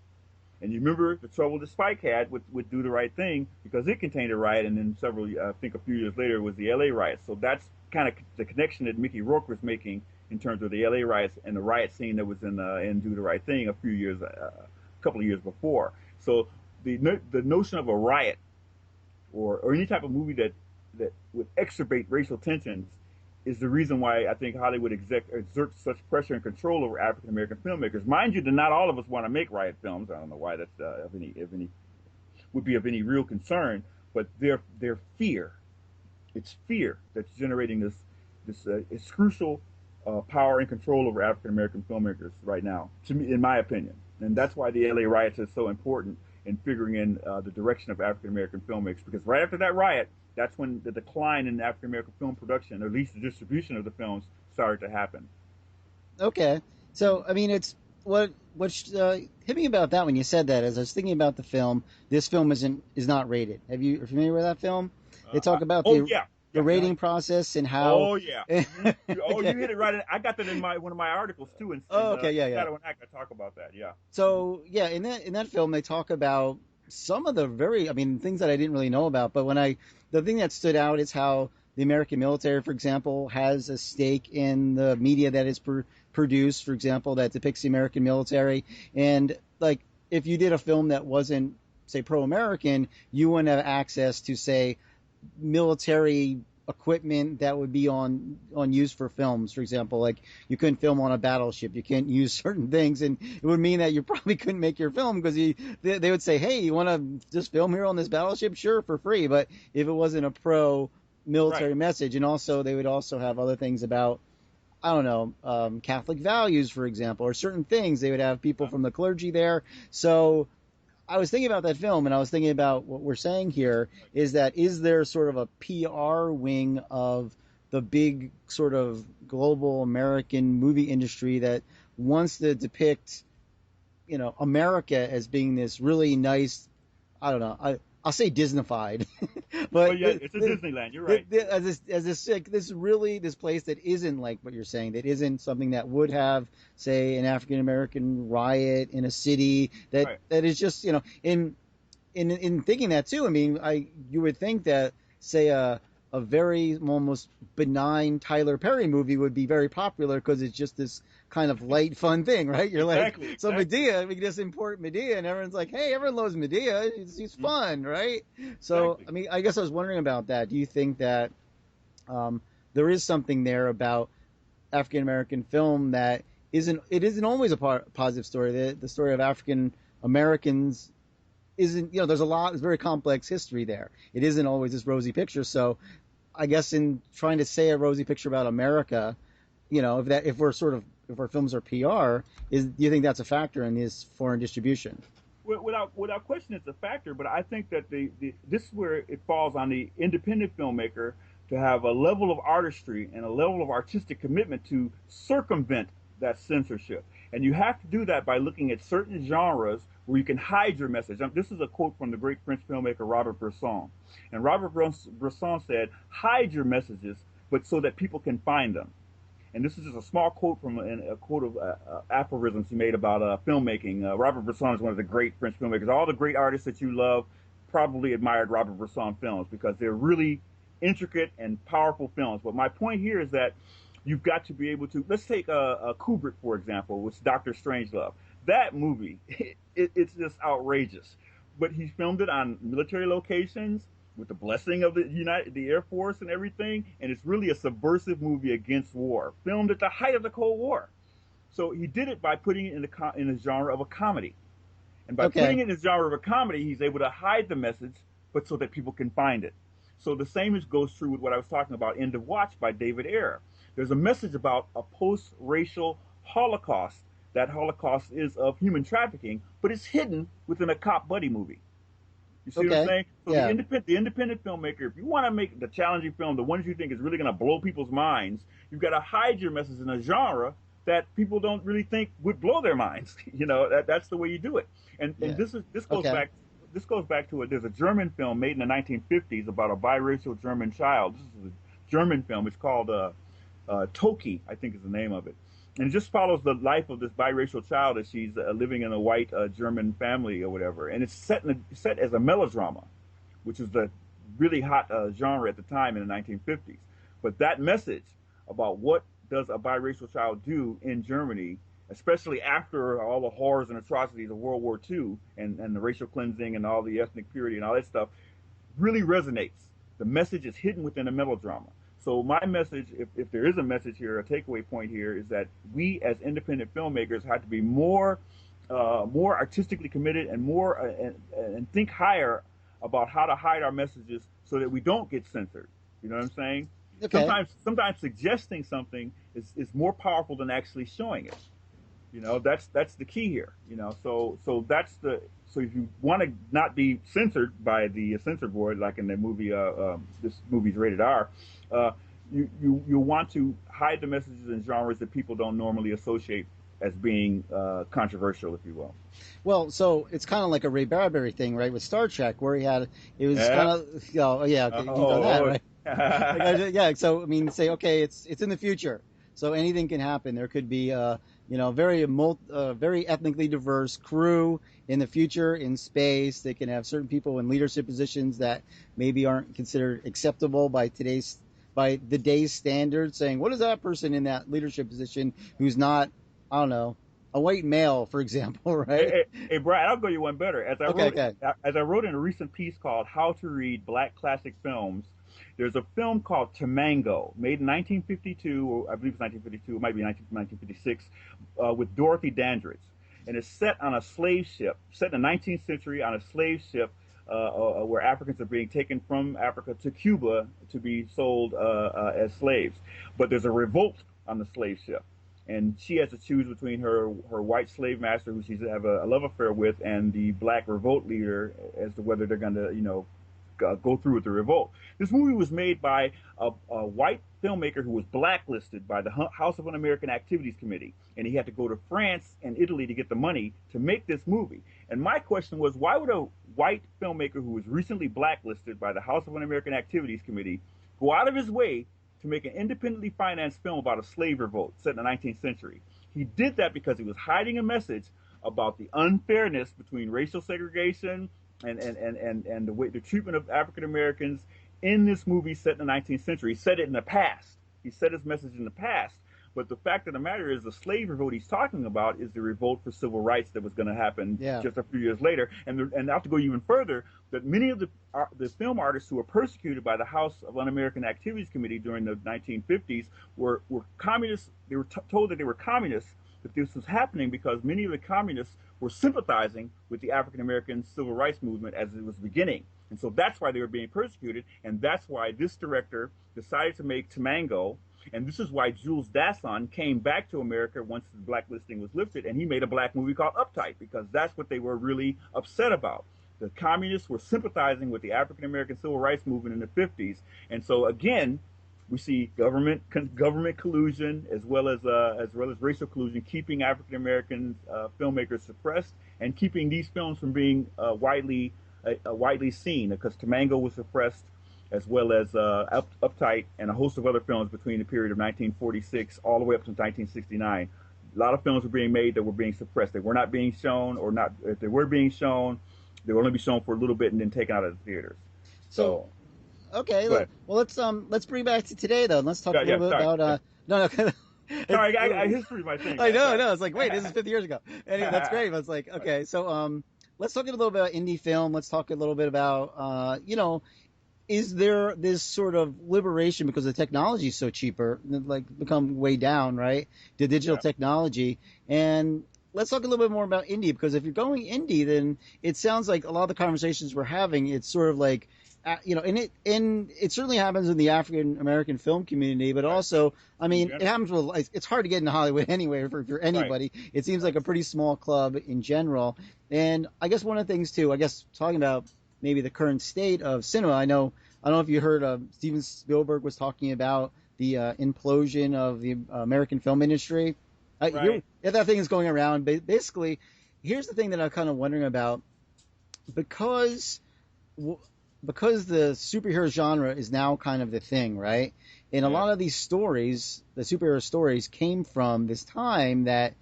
And you remember the trouble that Spike had with Do the Right Thing because it contained a riot, and then I think a few years later, was the LA riots. So that's kind of the connection that Mickey Rourke was making in terms of the LA riots and the riot scene that was in Do the Right Thing a couple of years before. So the notion of a riot or any type of movie that would exacerbate racial tensions is the reason why I think Hollywood exerts such pressure and control over African American filmmakers. Mind you, that not all of us want to make riot films. I don't know why that's of any would be of any real concern, but their fear, it's fear that's generating this it's crucial power and control over African American filmmakers right now, to me, in my opinion. And that's why the LA riots is so important in figuring in the direction of African American filmmakers. Because right after that riot, that's when the decline in African American film production, or at least the distribution of the films, started to happen. okay, so I mean, it's hit me about that when you said that? As I was thinking about the film, this film is not rated. Are you familiar with that film? They talk about Oh yeah, the yeah, yeah. rating process and how. Oh yeah. Oh, you Okay. hit it right. I got that in my one of my articles too. In Oh, okay, yeah, yeah. Shadow and Act, I talk about that. Yeah. So yeah, in that film they talk about some of the very, I mean, things that I didn't really know about. But the thing that stood out is how the American military, for example, has a stake in the media that is produced, for example, that depicts the American military. And like, if you did a film that wasn't, say, pro-American, you wouldn't have access to, say, military equipment that would be on use for films. For example, like you couldn't film on a battleship, you can't use certain things, and it would mean that you probably couldn't make your film because they would say, hey, you want to just film here on this battleship? Sure, for free. But if it wasn't a pro Right. military message, and also they would also have other things about, I don't know, Catholic values, for example, or certain things. They would have people Uh, from the clergy there. So I was thinking about that film, and I was thinking about what we're saying here is there sort of a PR wing of the big sort of global American movie industry that wants to depict, America as being this really nice, I don't know, I'll say Disneyfied, well, but yeah, it's a Disneyland. You're right. this place that isn't like what you're saying, that isn't something that would have, say, an African American riot in a city, that Right. that is just, in thinking that too. I mean, you would think that, say, a very almost benign Tyler Perry movie would be very popular because it's just this kind of light, fun thing, right? You're like, Exactly. so Exactly. Medea, we can just import Medea, and everyone's like, hey, everyone loves Medea. He's Mhm. fun, right? So, Exactly. I mean, I guess I was wondering about that. Do you think that um, there is something there about African American film that isn't always a positive story? The story of African Americans isn't, there's a lot, it's very complex history there. It isn't always this rosy picture. So I guess in trying to say a rosy picture about America, if our films are PR, do you think that's a factor in this foreign distribution? Without question, it's a factor. But I think that this is where it falls on the independent filmmaker to have a level of artistry and a level of artistic commitment to circumvent that censorship. And you have to do that by looking at certain genres where you can hide your message. This is a quote from the great French filmmaker Robert Bresson. And Robert Bresson said, "Hide your messages, but so that people can find them." And this is just a small quote from a quote of aphorisms he made about filmmaking. Robert Bresson is one of the great French filmmakers. All the great artists that you love probably admired Robert Bresson films because they're really intricate and powerful films. But my point here is that you've got to be able to. Let's take a Kubrick, for example, which Doctor Strangelove. That movie, it's just outrageous. But he filmed it on military locations with the blessing of the Air Force and everything, and it's really a subversive movie against war, filmed at the height of the Cold War. So he did it by putting it in the genre of a comedy, and by putting Okay. it in the genre of a comedy, he's able to hide the message, but so that people can find it. So the same goes true with what I was talking about, End of Watch by David Ayer. There's a message about a post-racial Holocaust. That Holocaust is of human trafficking, but it's hidden within a cop buddy movie. You see what I'm Okay. saying? So Yeah. the independent filmmaker, if you want to make the challenging film, the ones you think is really going to blow people's minds, you've got to hide your message in a genre that people don't really think would blow their minds. That's the way you do it. And Yeah. this goes Okay. back to it. There's a German film made in the 1950s about a biracial German child. This is a German film. It's called Toki, I think is the name of it. And it just follows the life of this biracial child as she's living in a white German family or whatever. And it's set as a melodrama, which is the really hot genre at the time in the 1950s. But that message about what does a biracial child do in Germany, especially after all the horrors and atrocities of World War II and the racial cleansing and all the ethnic purity and all that stuff, really resonates. The message is hidden within a melodrama. So my message, if there is a message here, a takeaway point here, is that we as independent filmmakers have to be more artistically committed and and think higher about how to hide our messages so that we don't get censored. You know what I'm saying? Okay. Sometimes suggesting something is more powerful than actually showing it. That's the key here. So if you want to not be censored by the censor board, like in the movie, this movie's rated R, uh, you want to hide the messages and genres that people don't normally associate as being controversial, if you will. Well, so it's kind of like a Ray Bradbury thing, right, with Star Trek, where it was kind Yeah. of, oh yeah, okay, you've done that, Oh, right? Like, oh. yeah. So I mean, say, okay, it's in the future, so anything can happen. There could be, very ethnically diverse crew in the future in space. They can have certain people in leadership positions that maybe aren't considered acceptable by the day's standards. Saying, what is that person in that leadership position who's not, I don't know, a white male, for example, right? Hey, Brian, I'll go you one better. Okay, okay. As I wrote in a recent piece called "How to Read Black Classic Films," there's a film called Tamango, made in 1952, or I believe it's 1952, it might be 1956, with Dorothy Dandridge, and it's set on a slave ship, set in the 19th century on a slave ship. Where Africans are being taken from Africa to Cuba to be sold as slaves, but there's a revolt on the slave ship, and she has to choose between her white slave master, who she's have a love affair with, and the black revolt leader, as to whether they're going to go through with the revolt. This movie was made by a white filmmaker who was blacklisted by the House of Un-American Activities Committee, and he had to go to France and Italy to get the money to make this movie. And my question was, why would a white filmmaker who was recently blacklisted by the House of Un-American Activities Committee go out of his way to make an independently financed film about a slave revolt set in the 19th century? He did that because he was hiding a message about the unfairness between racial segregation and the treatment of African Americans in this movie set in the 19th century. He said it in the past. He said his message in the past. But the fact of the matter is, the slave revolt he's talking about is the revolt for civil rights that was going to happen Yeah. just a few years later. And I have to go even further, that many of the film artists who were persecuted by the House of Un-American Activities Committee during the 1950s were communists. They were told that they were communists, that this was happening because many of the communists were sympathizing with the African American civil rights movement as it was beginning. And so that's why they were being persecuted, and that's why this director decided to make Tamango. And this is why Jules Dassin came back to America once the blacklisting was lifted, and he made a black movie called Uptight, because that's what they were really upset about. The communists were sympathizing with the African American civil rights movement in the 50s. And so again, we see government collusion as well as racial collusion, keeping African American filmmakers suppressed and keeping these films from being widely seen, because Tamango was suppressed, as well as Uptight and a host of other films between the period of 1946 all the way up to 1969. A lot of films were being made that were being suppressed. They were not being shown, or not. If they were being shown, they would only be shown for a little bit and then taken out of the theaters. So okay, go ahead. well let's bring back to today though. Let's talk a little bit about no. Sorry, I history my thing. I know. It's like, wait, this is 50 years ago. Anyway, that's great. But it's like, okay, so let's talk a little bit about indie film. Let's talk a little bit about is there this sort of liberation because the technology is so cheaper, like become way down, right? The digital technology. And let's talk a little bit more about indie, because if you're going indie, then it sounds like a lot of the conversations we're having, it's sort of like, and it certainly happens in the African American film community, but also, I mean, it happens with, it's hard to get into Hollywood anyway for anybody. Right. It seems like a pretty small club in general. And I guess one of the things too, talking about maybe the current state of cinema. I don't know if you heard Steven Spielberg was talking about the implosion of the American film industry. Right. That thing is going around. Basically, here's the thing that I'm kind of wondering about, because the superhero genre is now kind of the thing, right? And a lot of these stories, the superhero stories, came from this time that,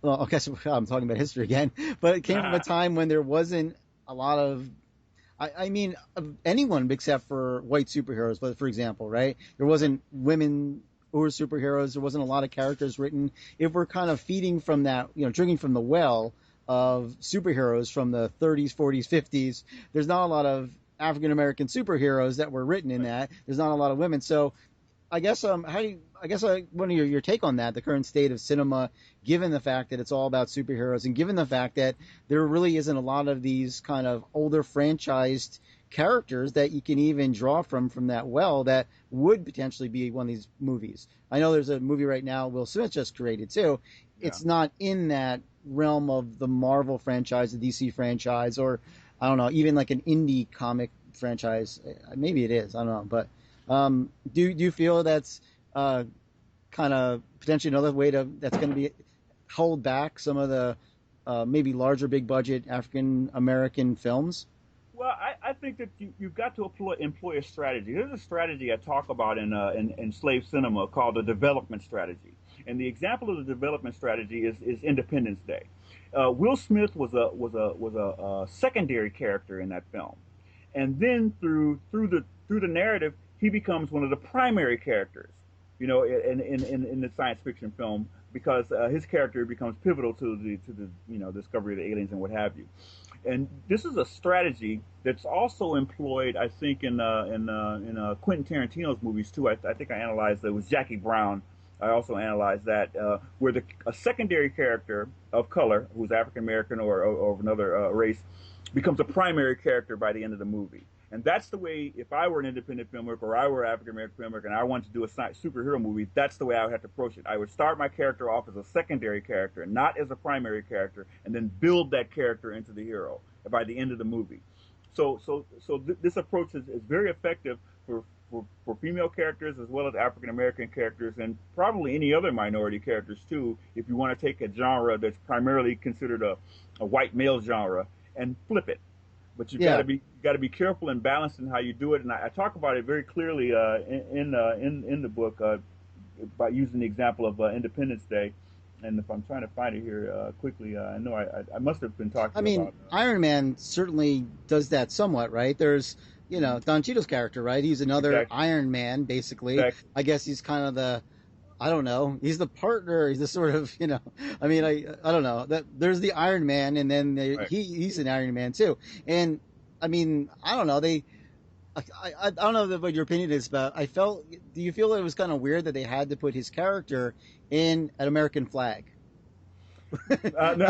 well, I guess I'm talking about history again, but it came from a time when there wasn't a lot of, I mean, of anyone except for white superheroes, but for example, right? There wasn't women who were superheroes. There wasn't a lot of characters written. If we're kind of feeding from that, drinking from the well of superheroes from the 30s, 40s, 50s, there's not a lot of African American superheroes that were written in that. There's not a lot of women. So I guess I want your take on that, the current state of cinema, given the fact that it's all about superheroes, and given the fact that there really isn't a lot of these kind of older franchised characters that you can even draw from that well that would potentially be one of these movies. I know there's a movie right now Will Smith just created too. Yeah. It's not in that realm of the Marvel franchise, the DC franchise, or I don't know, even like an indie comic franchise. Maybe it is. I don't know. But do you feel that's kind of potentially another way that's going to be hold back some of the maybe larger, big budget African American films? Well, I think that you've got to employ a strategy. There's a strategy I talk about in slave cinema called the development strategy. And the example of the development strategy is Independence Day. Will Smith was a secondary character in that film, and then through the narrative, he becomes one of the primary characters. In the science fiction film, because his character becomes pivotal to the discovery of the aliens and what have you. And this is a strategy that's also employed, I think, in Quentin Tarantino's movies too. I think I analyzed it was Jackie Brown. I also analyzed that where a secondary character of color, who's African American or of another race, becomes a primary character by the end of the movie. And that's the way, if I were an independent filmmaker or I were an African American filmmaker and I wanted to do a superhero movie, that's the way I would have to approach it. I would start my character off as a secondary character, not as a primary character, and then build that character into the hero by the end of the movie. This approach is very effective for female characters as well as African American characters and probably any other minority characters too, if you want to take a genre that's primarily considered a white male genre and flip it. But you've got to be careful and balanced in how you do it. And I talk about it very clearly in the book by using the example of Independence Day. And if I'm trying to find it here quickly, I know I must have been talking. I mean, about, Iron Man certainly does that somewhat, right? There's Don Cheadle's character, right? He's another exactly. Iron Man, basically. Exactly. I guess he's kind of the, I don't know. He's the partner. He's the sort of, I mean, I don't know. That there's the Iron Man, and then Right. he's an Iron Man too. And I mean, I don't know. I don't know what your opinion is, but do you feel it was kind of weird that they had to put his character in an American flag? No.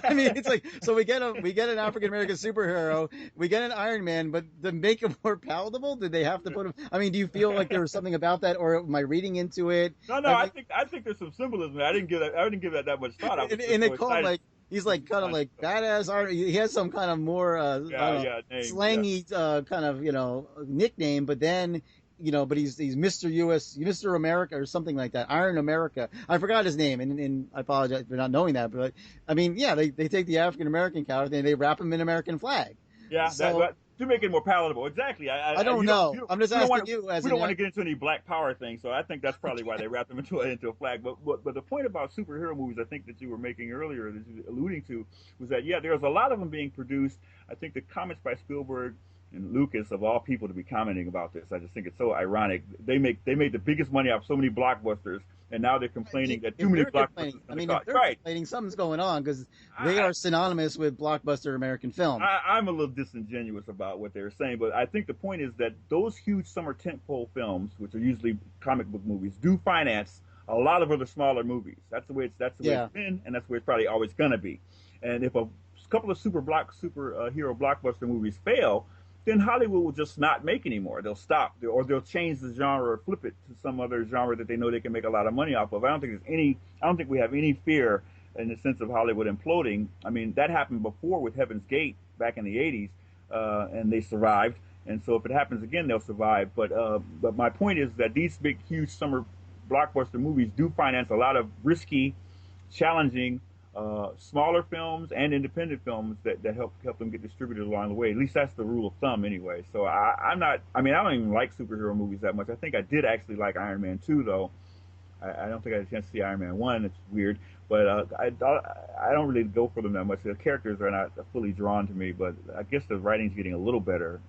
I mean, it's like, so we get an African American superhero, we get an Iron Man, but to make him more palatable, did they have to put him? I mean, do you feel like there was something about that, or am I reading into it? No, I think there's some symbolism. I didn't give that much thought. I was And they so call him excited. like he's like kind of like badass art. He has some kind of more I don't know, Name, slangy kind of nickname, but then but he's Mr. US, Mr. America, or something like that. Iron America. I forgot his name, and I apologize for not knowing that. But I mean, yeah, they take the African American character and they wrap him in American flag. Yeah, So to make it more palatable. Exactly. I don't know. I'm just asking you as we don't want to get into any black power thing, so I think that's probably why they wrapped them into a flag. But the point about superhero movies, I think that you were making earlier, that you were alluding to, was that there's a lot of them being produced. I think the comments by Spielberg and Lucas, of all people, to be commenting about this, I just think it's so ironic. They made the biggest money off so many blockbusters, and now they're complaining that too many blockbusters. I mean, if they're complaining, something's going on because they are synonymous with blockbuster American film. I'm a little disingenuous about what they're saying, but I think the point is that those huge summer tentpole films, which are usually comic book movies, do finance a lot of other smaller movies. That's the way it's been, and that's the way it's probably always going to be. And if a couple of superhero blockbuster movies fail, then Hollywood will just not make anymore. They'll stop, or they'll change the genre or flip it to some other genre that they know they can make a lot of money off of. I don't think we have any fear in the sense of Hollywood imploding. I mean, that happened before with Heaven's Gate back in the '80s, and they survived. And so if it happens again, they'll survive. But my point is that these big, huge summer blockbuster movies do finance a lot of risky, challenging, smaller films and independent films that help them get distributed along the way. At least that's the rule of thumb anyway. So I don't even like superhero movies that much. I think I did actually like Iron Man 2 though. I don't think I had a chance to see Iron Man 1. It's weird. But I don't really go for them that much. The characters are not fully drawn to me, but I guess the writing's getting a little better.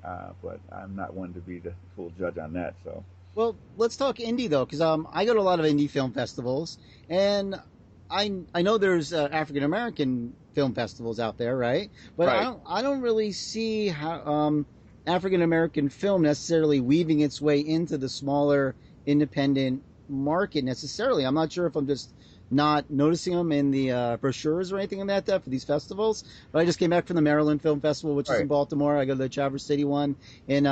But I'm not one to be the full judge on that. So. Well, let's talk indie though, because I go to a lot of indie film festivals, and I know there's African American film festivals out there, right? But Right. I don't really see how African American film necessarily weaving its way into the smaller independent market necessarily. I'm not sure if I'm just not noticing them in the brochures or anything like that for these festivals. But I just came back from the Maryland Film Festival, which is in Right. Baltimore. I go to the Traverse City one in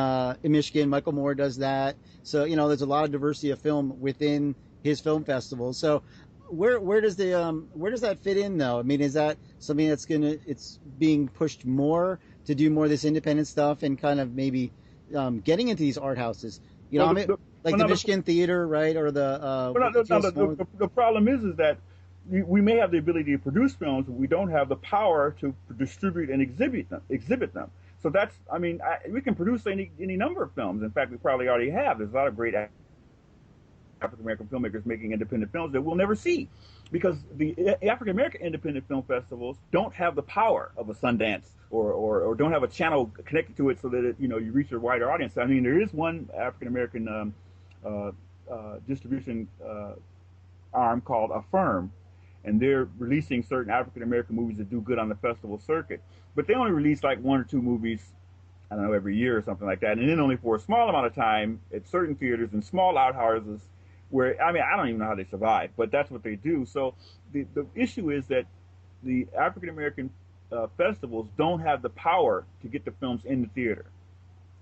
Michigan. Michael Moore does that. So there's a lot of diversity of film within his film festival. So where does that fit in though? I mean, is that something it's being pushed more to do more of this independent stuff and kind of maybe getting into these art houses? Well, Like the Michigan Theater, right? Or the the problem is that we may have the ability to produce films, but we don't have the power to distribute and exhibit them. So that's, I mean, we can produce any number of films. In fact, we probably already have. There's a lot of great African American filmmakers making independent films that we'll never see, because the African American independent film festivals don't have the power of a Sundance, or don't have a channel connected to it so that you reach a wider audience. I mean, there is one African American distribution arm called Affirm, and they're releasing certain African American movies that do good on the festival circuit. But they only release like one or two movies, I don't know, every year or something like that, and then only for a small amount of time at certain theaters in small outhouses. Where, I mean, I don't even know how they survive, but that's what they do. So the issue is that the African American festivals don't have the power to get the films in the theater.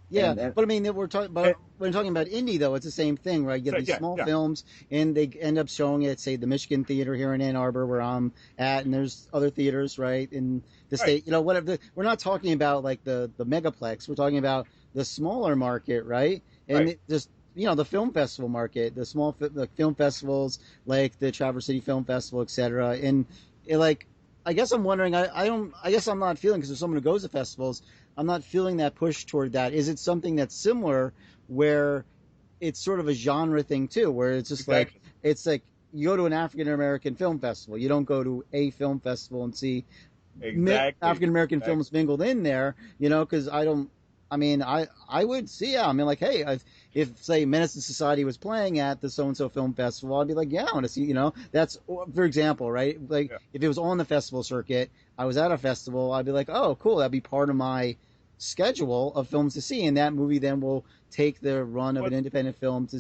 Yeah, but I mean, we're talking about when talking about indie, though, it's the same thing, right? You have these small films, and they end up showing it, say, the Michigan Theater here in Ann Arbor, where I'm at, and there's other theaters, right, in the state. Whatever. We're not talking about like the megaplex. We're talking about the smaller market, right? And just the film festival market, the small film festivals like the Traverse City Film Festival, etc. And I guess I'm wondering. I guess I'm not feeling, because there's someone who goes to festivals. I'm not feeling that push toward that. Is it something that's similar, where it's sort of a genre thing too, where it's just like you go to an African American film festival, you don't go to a film festival and see African American films mingled in there, because I would see, like, hey, if say Menace to Society was playing at the so-and-so film festival, I'd be like, yeah, I want to see, that's, for example, right? Like, if it was on the festival circuit, I was at a festival, I'd be like, oh, cool, that'd be part of my schedule of films to see, and that movie then will take the run of an independent film to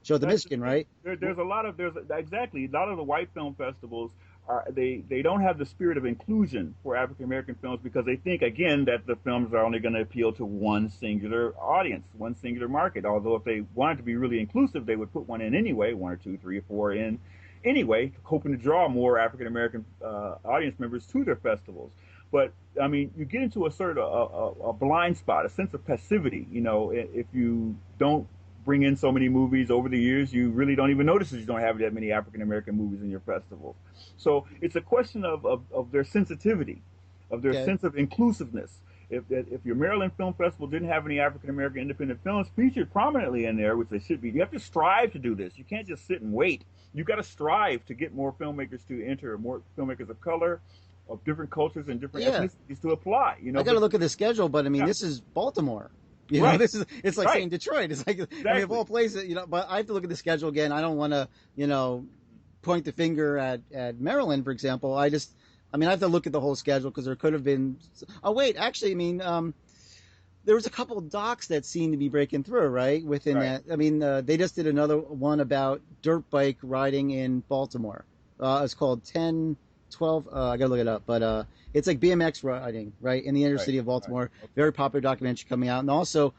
show the Michigan, right? There's a lot of the white film festivals they don't have the spirit of inclusion for African American films, because they think, again, that the films are only going to appeal to one singular audience, one singular market. Although if they wanted to be really inclusive, they would put one in anyway, one or two, three or four in anyway, hoping to draw more African American audience members to their festivals. But I mean, you get into a sort of a blind spot, a sense of passivity. If you don't bring in so many movies over the years, you really don't even notice that you don't have that many African American movies in your festival. So it's a question of their sensitivity, of their sense of inclusiveness. If your Maryland Film Festival didn't have any African American independent films featured prominently in there, which they should be, you have to strive to do this. You can't just sit and wait. You got to strive to get more filmmakers to enter, more filmmakers of color, of different cultures and different ethnicities to apply. I got to look at the schedule, but I mean, this is Baltimore. It's like saying Detroit. It's like, I mean, of all places, but I have to look at the schedule again. I don't want to, point the finger at Maryland, for example. I have to look at the whole schedule, because there could have been. Oh wait, actually, there was a couple of docs that seemed to be breaking through, right? Within that, they just did another one about dirt bike riding in Baltimore. It's called 10-12. I gotta look it up, but it's like BMX riding, right, in the inner city of Baltimore. Right. Okay. Very popular documentary coming out, and also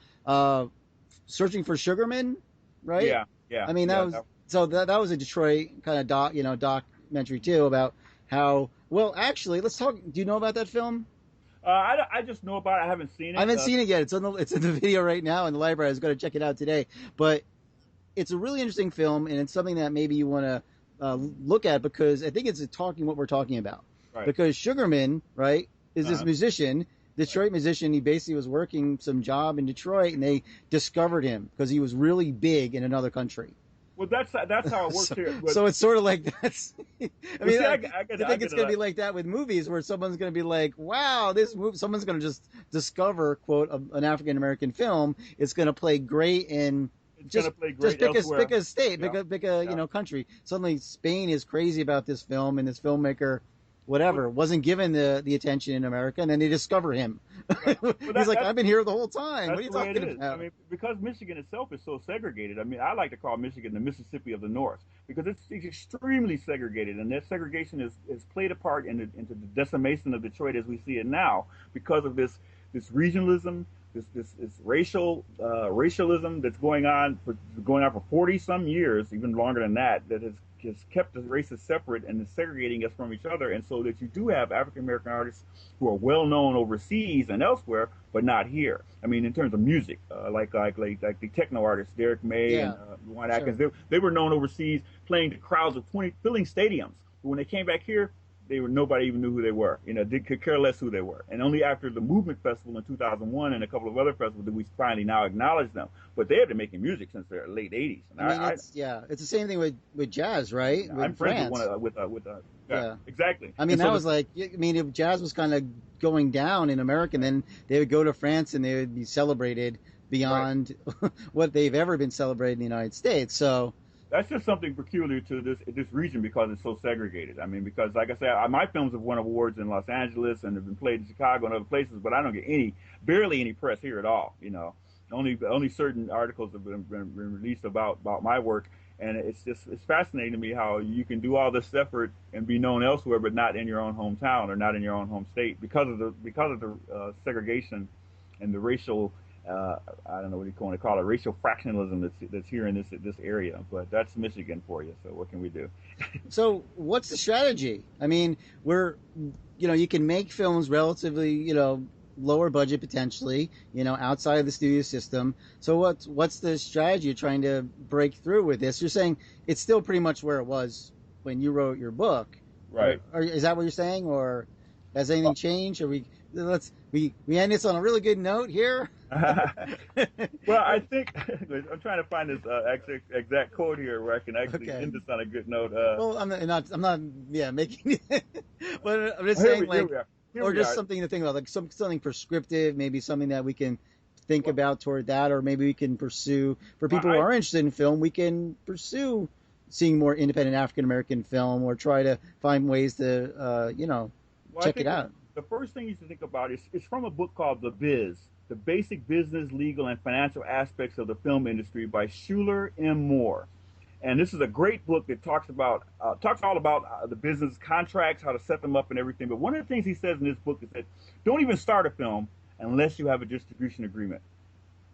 Searching for Sugarman, right? Yeah. I mean, that was a Detroit kind of documentary too, about how. Well, actually, let's talk. Do you know about that film? I just know about it. I haven't seen it. I haven't seen it yet. It's in the video right now in the library. I was going to check it out today. But it's a really interesting film, and it's something that maybe you want to look at, because I think it's what we're talking about. Right. Because Sugarman, right, is this musician, Detroit musician. He basically was working some job in Detroit, and they discovered him because he was really big in another country. Well, that's how it works here. But, so it's sort of like that's. I think it's going to be like that with movies, where someone's going to be like, "Wow, this movie." Someone's going to just discover, quote, an African American film. It's going to play great in. Just pick a state, pick a country. Suddenly, Spain is crazy about this film, and this filmmaker, whatever, wasn't given the attention in America, and then they discover him. He's like, I've been here the whole time. What are you talking about? I mean, because Michigan itself is so segregated. I mean, I like to call Michigan the Mississippi of the North, because it's extremely segregated, and that segregation is played a part into the decimation of Detroit as we see it now, because of this regionalism. This racialism that's going on for 40 some years, even longer than that has kept the races separate and is segregating us from each other, and so that you do have African American artists who are well known overseas and elsewhere, but not here. I mean, in terms of music, like the techno artists Derek May and Juan Atkins, they were known overseas, playing to crowds of 20, filling stadiums But when they came back here, nobody even knew who they were. They could care less who they were. And only after the Movement Festival in 2001 and a couple of other festivals did we finally now acknowledge them. But they had been making music since their late 80s. And it's the same thing with jazz, right? I'm friends with yeah, exactly. I mean, and that was like, I mean, if jazz was kind of going down in America, and then they would go to France and they would be celebrated beyond what they've ever been celebrated in the United States. So that's just something peculiar to this region because it's so segregated. I mean, because like I said, my films have won awards in Los Angeles and have been played in Chicago and other places, but I don't get barely any press here at all. Only certain articles have been released about my work, and it's fascinating to me how you can do all this effort and be known elsewhere, but not in your own hometown or not in your own home state because of the segregation and the racial. I don't know what you want to call it, racial fractionalism that's here in this area. But that's Michigan for you. So what can we do? So what's the strategy? I mean, you can make films relatively, lower budget potentially, outside of the studio system. So what's the strategy you're trying to break through with this? You're saying it's still pretty much where it was when you wrote your book, right? Is that what you're saying, or has anything changed? Or we end this on a really good note here. Well, I think I'm trying to find this exact quote here where I can actually end this on a good note. Well, I'm not making it, but I'm just saying or just something to think about, like something prescriptive, maybe something that we can think about toward that, or maybe we can pursue for people who are interested in film. We can pursue seeing more independent African American film, or try to find ways to check it out. The first thing you should think about is it's from a book called The Biz, The Basic Business, Legal, and Financial Aspects of the Film Industry by Schuler M. Moore. And this is a great book that talks all about the business contracts, how to set them up and everything. But one of the things he says in this book is that don't even start a film unless you have a distribution agreement.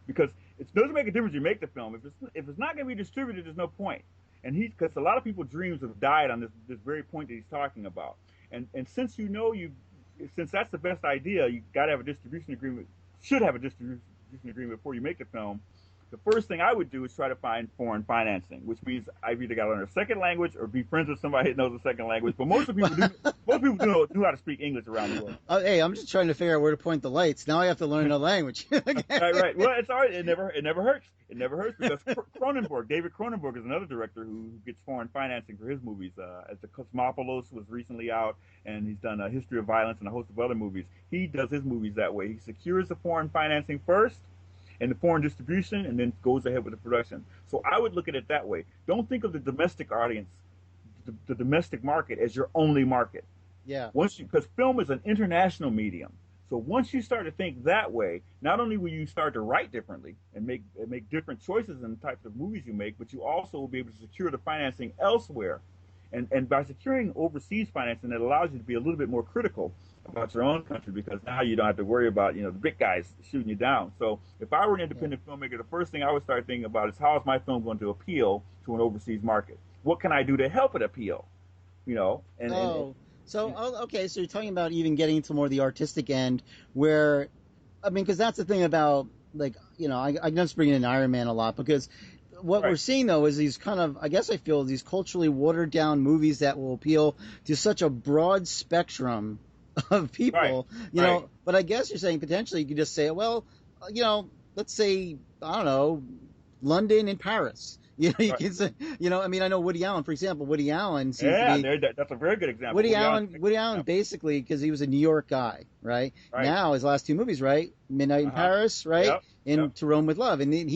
Because it doesn't make a difference if you make the film. If it's not going to be distributed, there's no point. And because a lot of people's dreams have died on this very point that he's talking about. And since since that's the best idea, you got to have a distribution agreement. Should have a distribution agreement before you make the film. The first thing I would do is try to find foreign financing, which means I've either got to learn a second language or be friends with somebody that knows a second language. But most people do know how to speak English around the world. Hey, I'm just trying to figure out where to point the lights. Now I have to learn another language. Right. Well, it's all right. It never hurts. It never hurts because David Cronenberg is another director who gets foreign financing for his movies. As the Cosmopolis was recently out, and he's done a History of Violence and a host of other movies. He does his movies that way. He secures the foreign financing first, and the foreign distribution, and then goes ahead with the production. So I would look at it that way. Don't think of the domestic audience, the domestic market, as your only market. Yeah. Because film is an international medium. So once you start to think that way, not only will you start to write differently and make different choices in the types of movies you make, but you also will be able to secure the financing elsewhere. And by securing overseas financing, it allows you to be a little bit more critical about your own country, because now you don't have to worry about, the big guys shooting you down. So if I were an independent filmmaker, the first thing I would start thinking about is how is my film going to appeal to an overseas market? What can I do to help it appeal? Okay, so you're talking about even getting into more of the artistic end, where, I mean, because that's the thing about, like, I just bring in Iron Man a lot, because what we're seeing, though, is these kind of, I guess I feel, these culturally watered down movies that will appeal to such a broad spectrum of people, but I guess you're saying potentially you could just say, well, let's say, I don't know, London and Paris. You can say, I mean, I know Woody Allen, for example. Woody Allen seems to be... that's a very good example. Woody Allen basically, because he was a New York guy, right? Now, his last two movies, right? Midnight in Paris, right? To Rome with Love. And then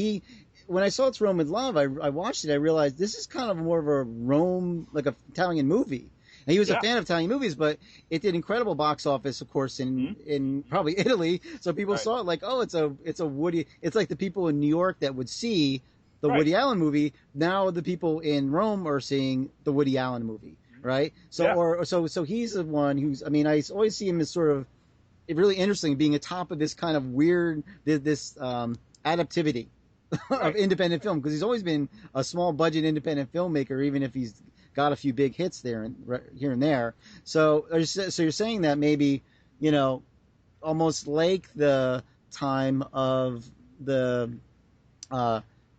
when I saw To Rome with Love, I watched it, I realized this is kind of more of a Rome, like a Italian movie. And he was a fan of Italian movies, but it did incredible box office, of course, in probably Italy. So people saw it like, oh, it's a Woody. It's like the people in New York that would see the Woody Allen movie. Now the people in Rome are seeing the Woody Allen movie, right? So so he's the one who's. I mean, I always see him as sort of really interesting, being atop of this kind of weird this adaptivity of independent film, because he's always been a small budget independent filmmaker, even if he's got a few big hits there and here and there. So you're saying that maybe, almost like the time of the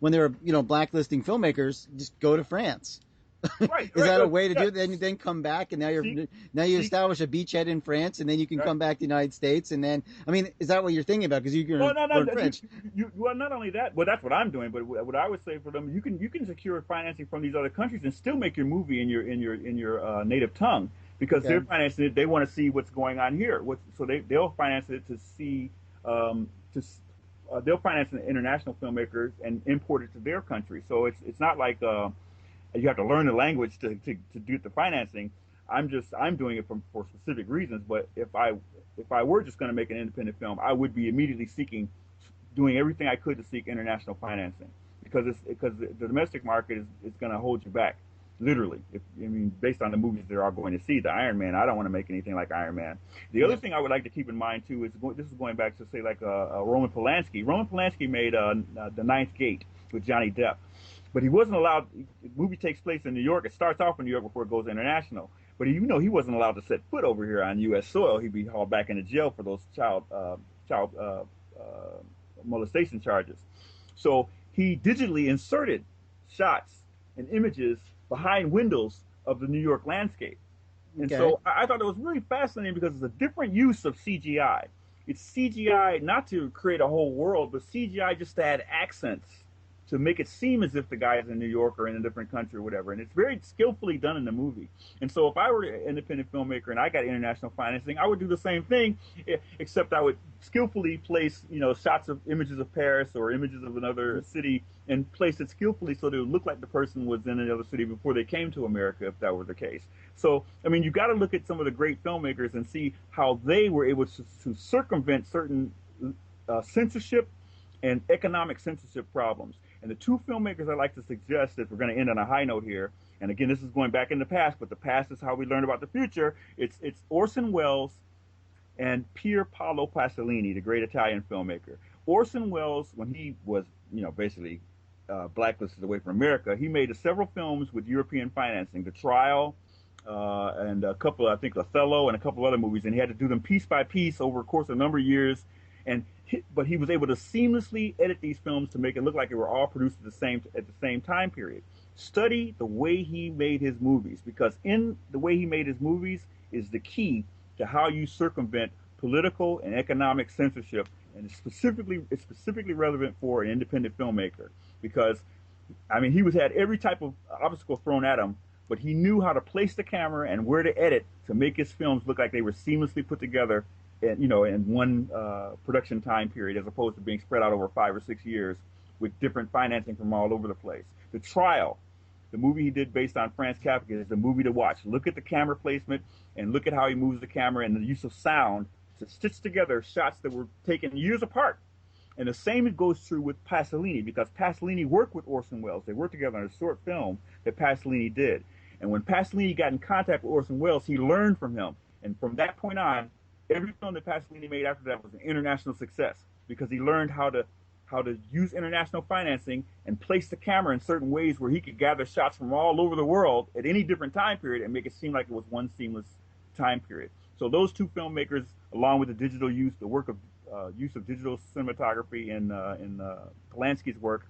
when they were, blacklisting filmmakers, just go to France, Right, Is right. that a No, way to do yeah. it? Then you then come back, and Seek, now you seek, establish a beachhead in France, and then you can right. come back to the United States, and then I mean, is that what you're thinking about? Because you're going Well, to no, no. learn French. Well, not only that. Well, that's what I'm doing. But what I would say for them, you can secure financing from these other countries and still make your movie in your native tongue because Okay, they're financing it. They want to see what's going on here. So they'll finance it to see to they'll finance an international filmmaker and import it to their country. So it's not like you have to learn the language to do the financing. I'm doing it for specific reasons. But if I were just going to make an independent film, I would be immediately doing everything I could to seek international financing because the domestic market is going to hold you back, literally. I mean, based on the movies they're all going to see, the Iron Man, I don't want to make anything like Iron Man. The other yeah, thing I would like to keep in mind too is this is going back to say like Roman Polanski. Roman Polanski made The Ninth Gate with Johnny Depp. But he wasn't allowed. The movie takes place in New York. It starts off in New York before it goes international. But he wasn't allowed to set foot over here on U.S. soil. He'd be hauled back into jail for those child molestation charges. So he digitally inserted shots and images behind windows of the New York landscape. And okay, so I thought it was really fascinating because it's a different use of CGI. It's CGI not to create a whole world, but CGI just to add accents to make it seem as if the guy is in New York or in a different country or whatever. And it's very skillfully done in the movie. And so if I were an independent filmmaker and I got international financing, I would do the same thing, except I would skillfully place, shots of images of Paris or images of another city and place it skillfully so that it would look like the person was in another city before they came to America, if that were the case. So, I mean, you got to look at some of the great filmmakers and see how they were able to circumvent certain censorship and economic censorship problems. And the two filmmakers I'd like to suggest, if we're going to end on a high note here, and again, this is going back in the past, but the past is how we learn about the future. It's Orson Welles and Pier Paolo Pasolini, the great Italian filmmaker. Orson Welles, when he was, basically blacklisted away from America, he made several films with European financing, The Trial, and a couple, I think, Othello, and a couple of other movies, and he had to do them piece by piece over a course of a number of years. But he was able to seamlessly edit these films to make it look like they were all produced at the same time period. Study the way he made his movies, because in the way he made his movies is the key to how you circumvent political and economic censorship, and it's specifically relevant for an independent filmmaker because, I mean, had every type of obstacle thrown at him, but he knew how to place the camera and where to edit to make his films look like they were seamlessly put together in one production time period, as opposed to being spread out over 5 or 6 years with different financing from all over the place. The Trial, the movie he did based on Franz Kafka, is the movie to watch. Look at the camera placement and look at how he moves the camera and the use of sound to stitch together shots that were taken years apart. And the same goes true with Pasolini, because Pasolini worked with Orson Welles. They worked together on a short film that Pasolini did. And when Pasolini got in contact with Orson Welles, he learned from him. And from that point on, every film that Pasolini made after that was an international success because he learned how to use international financing and place the camera in certain ways where he could gather shots from all over the world at any different time period and make it seem like it was one seamless time period. So those two filmmakers, along with the digital use, the work of use of digital cinematography in Polanski's work,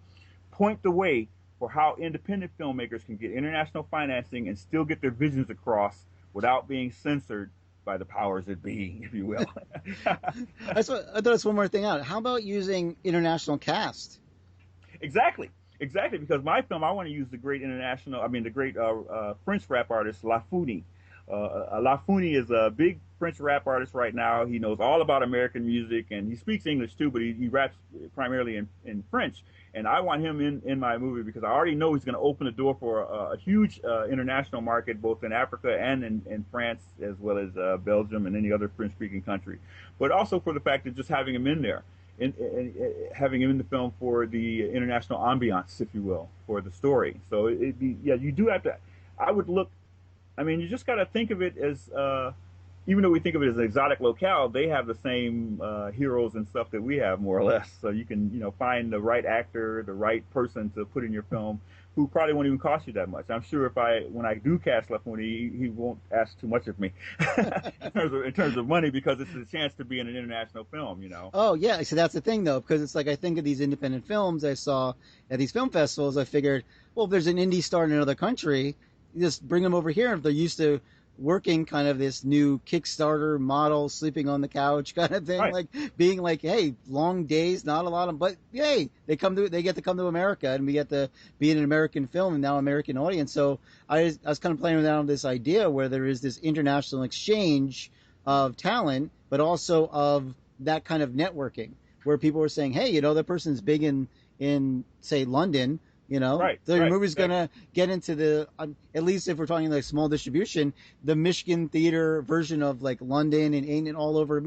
point the way for how independent filmmakers can get international financing and still get their visions across without being censored by the powers that be, if you will. I thought that's one more thing out. How about using international cast? Exactly, exactly. Because my film, I want to use the great French rap artist Lafouine. Lafouine is a big French rap artist right now. He knows all about American music, and he speaks English too, but he raps primarily in French. And I want him in my movie because I already know he's going to open the door for a huge international market, both in Africa and in France, as well as Belgium and any other French-speaking country. But also for the fact that just having him in there, and having him in the film for the international ambiance, if you will, for the story. So you do have to. I would look. I mean, you just got to think of it as, even though we think of it as an exotic locale, they have the same heroes and stuff that we have, more or less. So you can, find the right actor, the right person to put in your film, who probably won't even cost you that much. I'm sure when I do cast Lafouine, he won't ask too much of me in terms of money, because it's a chance to be in an international film, Oh yeah, so that's the thing though, because it's like I think of these independent films I saw at these film festivals. I figured, well, if there's an indie star in another country, just bring them over here if they're used to working kind of this new Kickstarter model, sleeping on the couch kind of thing, Right. like being like, hey, long days, not a lot of, but yay, they get to come to America, and we get to be in an American film and now American audience. So I was kind of playing around with this idea where there is this international exchange of talent, but also of that kind of networking where people were saying, hey, that person's big in say London. Right. The Right. movie's gonna get into the at least if we're talking like small distribution, the Michigan theater version of like London and all over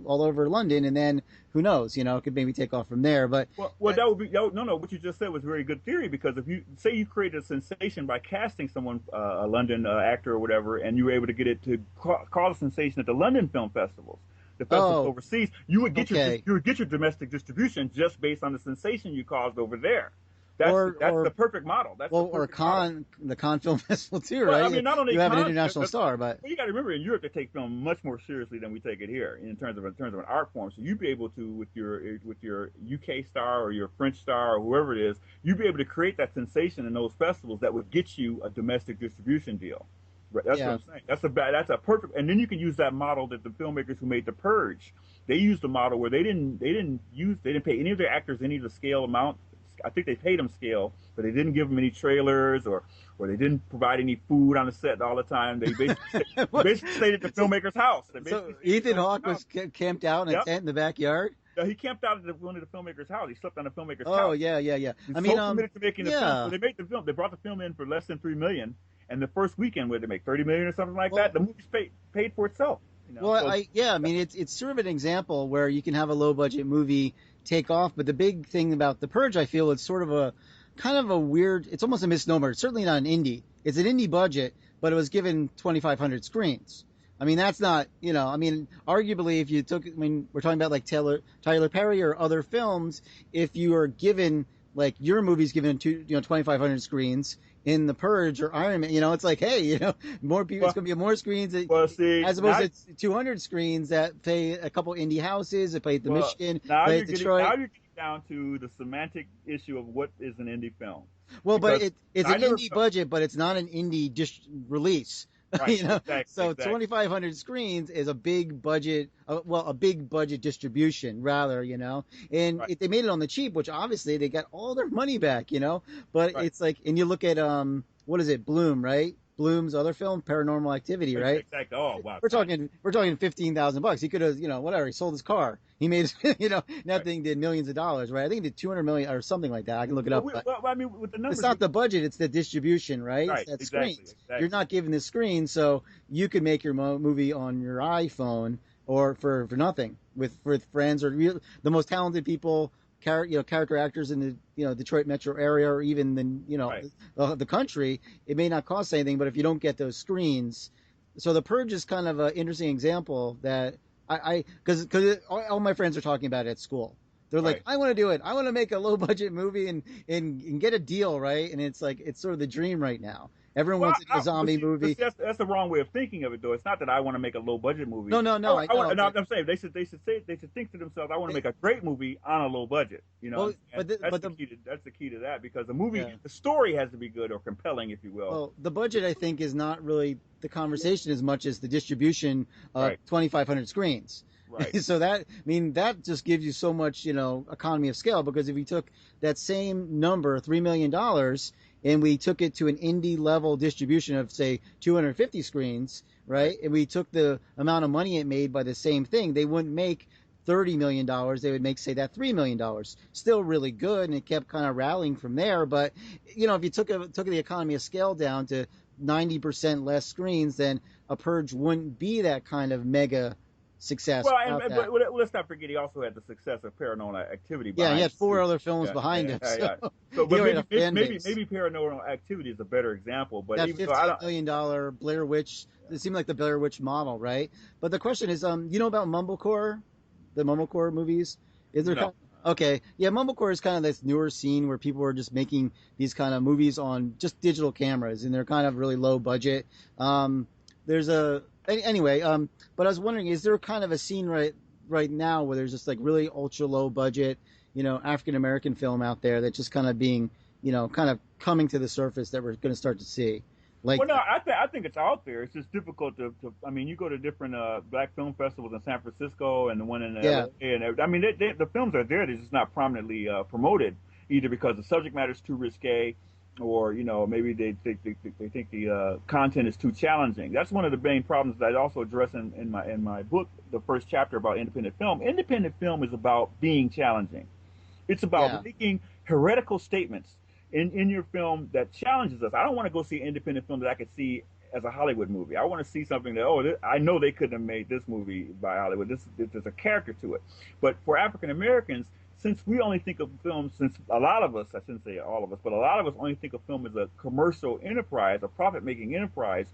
all over London, and then who knows, it could maybe take off from there. But Well, that would be no. What you just said was a very good theory because if you say you created a sensation by casting someone, a London actor or whatever, and you were able to get it to cause a sensation at the London film festivals, the festivals overseas, you would get your domestic distribution just based on the sensation you caused over there. That's the perfect model. That's the Cannes Film Festival too, right? I mean, not only you have an international star, but you got to remember in Europe they take film much more seriously than we take it here in terms of an art form. So you'd be able to with your UK star or your French star or whoever it is, you'd be able to create that sensation in those festivals that would get you a domestic distribution deal. That's what I'm saying. That's a perfect, and then you can use that model that the filmmakers who made The Purge, they used a model where they didn't pay any of their actors any of the scale amount. I think they paid them scale, but they didn't give them any trailers or they didn't provide any food on the set all the time. They basically stayed at the filmmaker's house. So Ethan Hawke was camped out in a tent in the backyard? No, he camped out at one of the filmmaker's house. He slept on the filmmaker's house. Oh, yeah. He's committed to making the film. So they made the film. They brought the film in for less than $3 million, and the first weekend, where they make $30 million or something like that, the movie's paid for itself. I mean, it's sort of an example where you can have a low budget movie take off, but the big thing about The Purge, I feel, it's sort of a kind of a weird, it's almost a misnomer. It's certainly not an indie. It's an indie budget, but it was given 2,500 screens. I mean, that's not, arguably if you we're talking about like Tyler Perry or other films, if you are given, like your movie's given 2,500 screens in The Purge or Iron Man, it's like, hey, more people, it's going to be more screens as opposed to 200 screens that play a couple indie houses, that play at the Michigan, play at Detroit. Now you're getting down to the semantic issue of what is an indie film. Well, because it's an indie budget, but it's not an indie release. Right, exactly, so 2,500 screens is a big budget, a big budget distribution rather, and they made it on the cheap, which obviously they got all their money back, but it's like, and you look at, what is it? Bloom, right? Bloom's other film, Paranormal Activity, right? Exactly. Oh, wow. We're talking $15,000. He could have, whatever. He sold his car. He made, that thing did millions of dollars, right? I think he did 200 million or something like that. I can look it up. I mean, with the numbers, it's not the budget; it's the distribution, right? Right. It's that Exactly. screens. You're not given the screen, so you could make your movie on your iPhone or for nothing with friends or the most talented people. Character actors in the Detroit metro area or even the country, it may not cost anything, but if you don't get those screens, so The Purge is kind of an interesting example that because all my friends are talking about it at school. They're like, I want to do it. I want to make a low budget movie and get a deal, right? And it's like it's sort of the dream right now. Everyone wants to do a zombie movie. That's the wrong way of thinking of it, though. It's not that I want to make a low budget movie. No. I'm saying they should think to themselves, I want to make a great movie on a low budget. That's the key to that because the movie, the story has to be good or compelling, if you will. Well, the budget I think is not really the conversation as much as the distribution of 2,500 screens. Right. So that just gives you so much economy of scale because if you took that same number, $3 million. And we took it to an indie level distribution of, say, 250 screens, right? And we took the amount of money it made by the same thing. They wouldn't make $30 million. They would make, say, that $3 million. Still really good, and it kept kind of rallying from there. But, if you took the economy of scale down to 90% less screens, then A Purge wouldn't be that kind of mega success. But let's not forget he also had the success of Paranormal Activity. Yeah, he had 4 other films behind him. So but maybe Paranormal Activity is a better example. But that $15 million Blair Witch, it seemed like the Blair Witch model, right? But the question is, about Mumblecore, the Mumblecore movies? Is there? No. Okay, yeah, Mumblecore is kind of this newer scene where people are just making these kind of movies on just digital cameras, and they're kind of really low budget. Anyway, but I was wondering, is there kind of a scene right now where there's just like really ultra low budget, African American film out there that's just kind of being, kind of coming to the surface that we're going to start to see? like Well, no, that. I think it's out there. It's just difficult I mean, you go to different black film festivals in San Francisco and the one in Yeah, LA, and I mean, the films are there. They're just not prominently promoted, either because the subject matter is too risque, or maybe they think the content is too challenging. That's one of the main problems that I also address in my book, the first chapter about independent film. Independent film is about being challenging. It's yeah. about making heretical statements in your film that challenges us. I don't want to go see an independent film that I could see as a Hollywood movie. I want to see something that, I know they couldn't have made this movie by Hollywood. There's a character to it. But for African Americans, since we only think of film, since a lot of us, I shouldn't say all of us, but a lot of us only think of film as a commercial enterprise, a profit-making enterprise,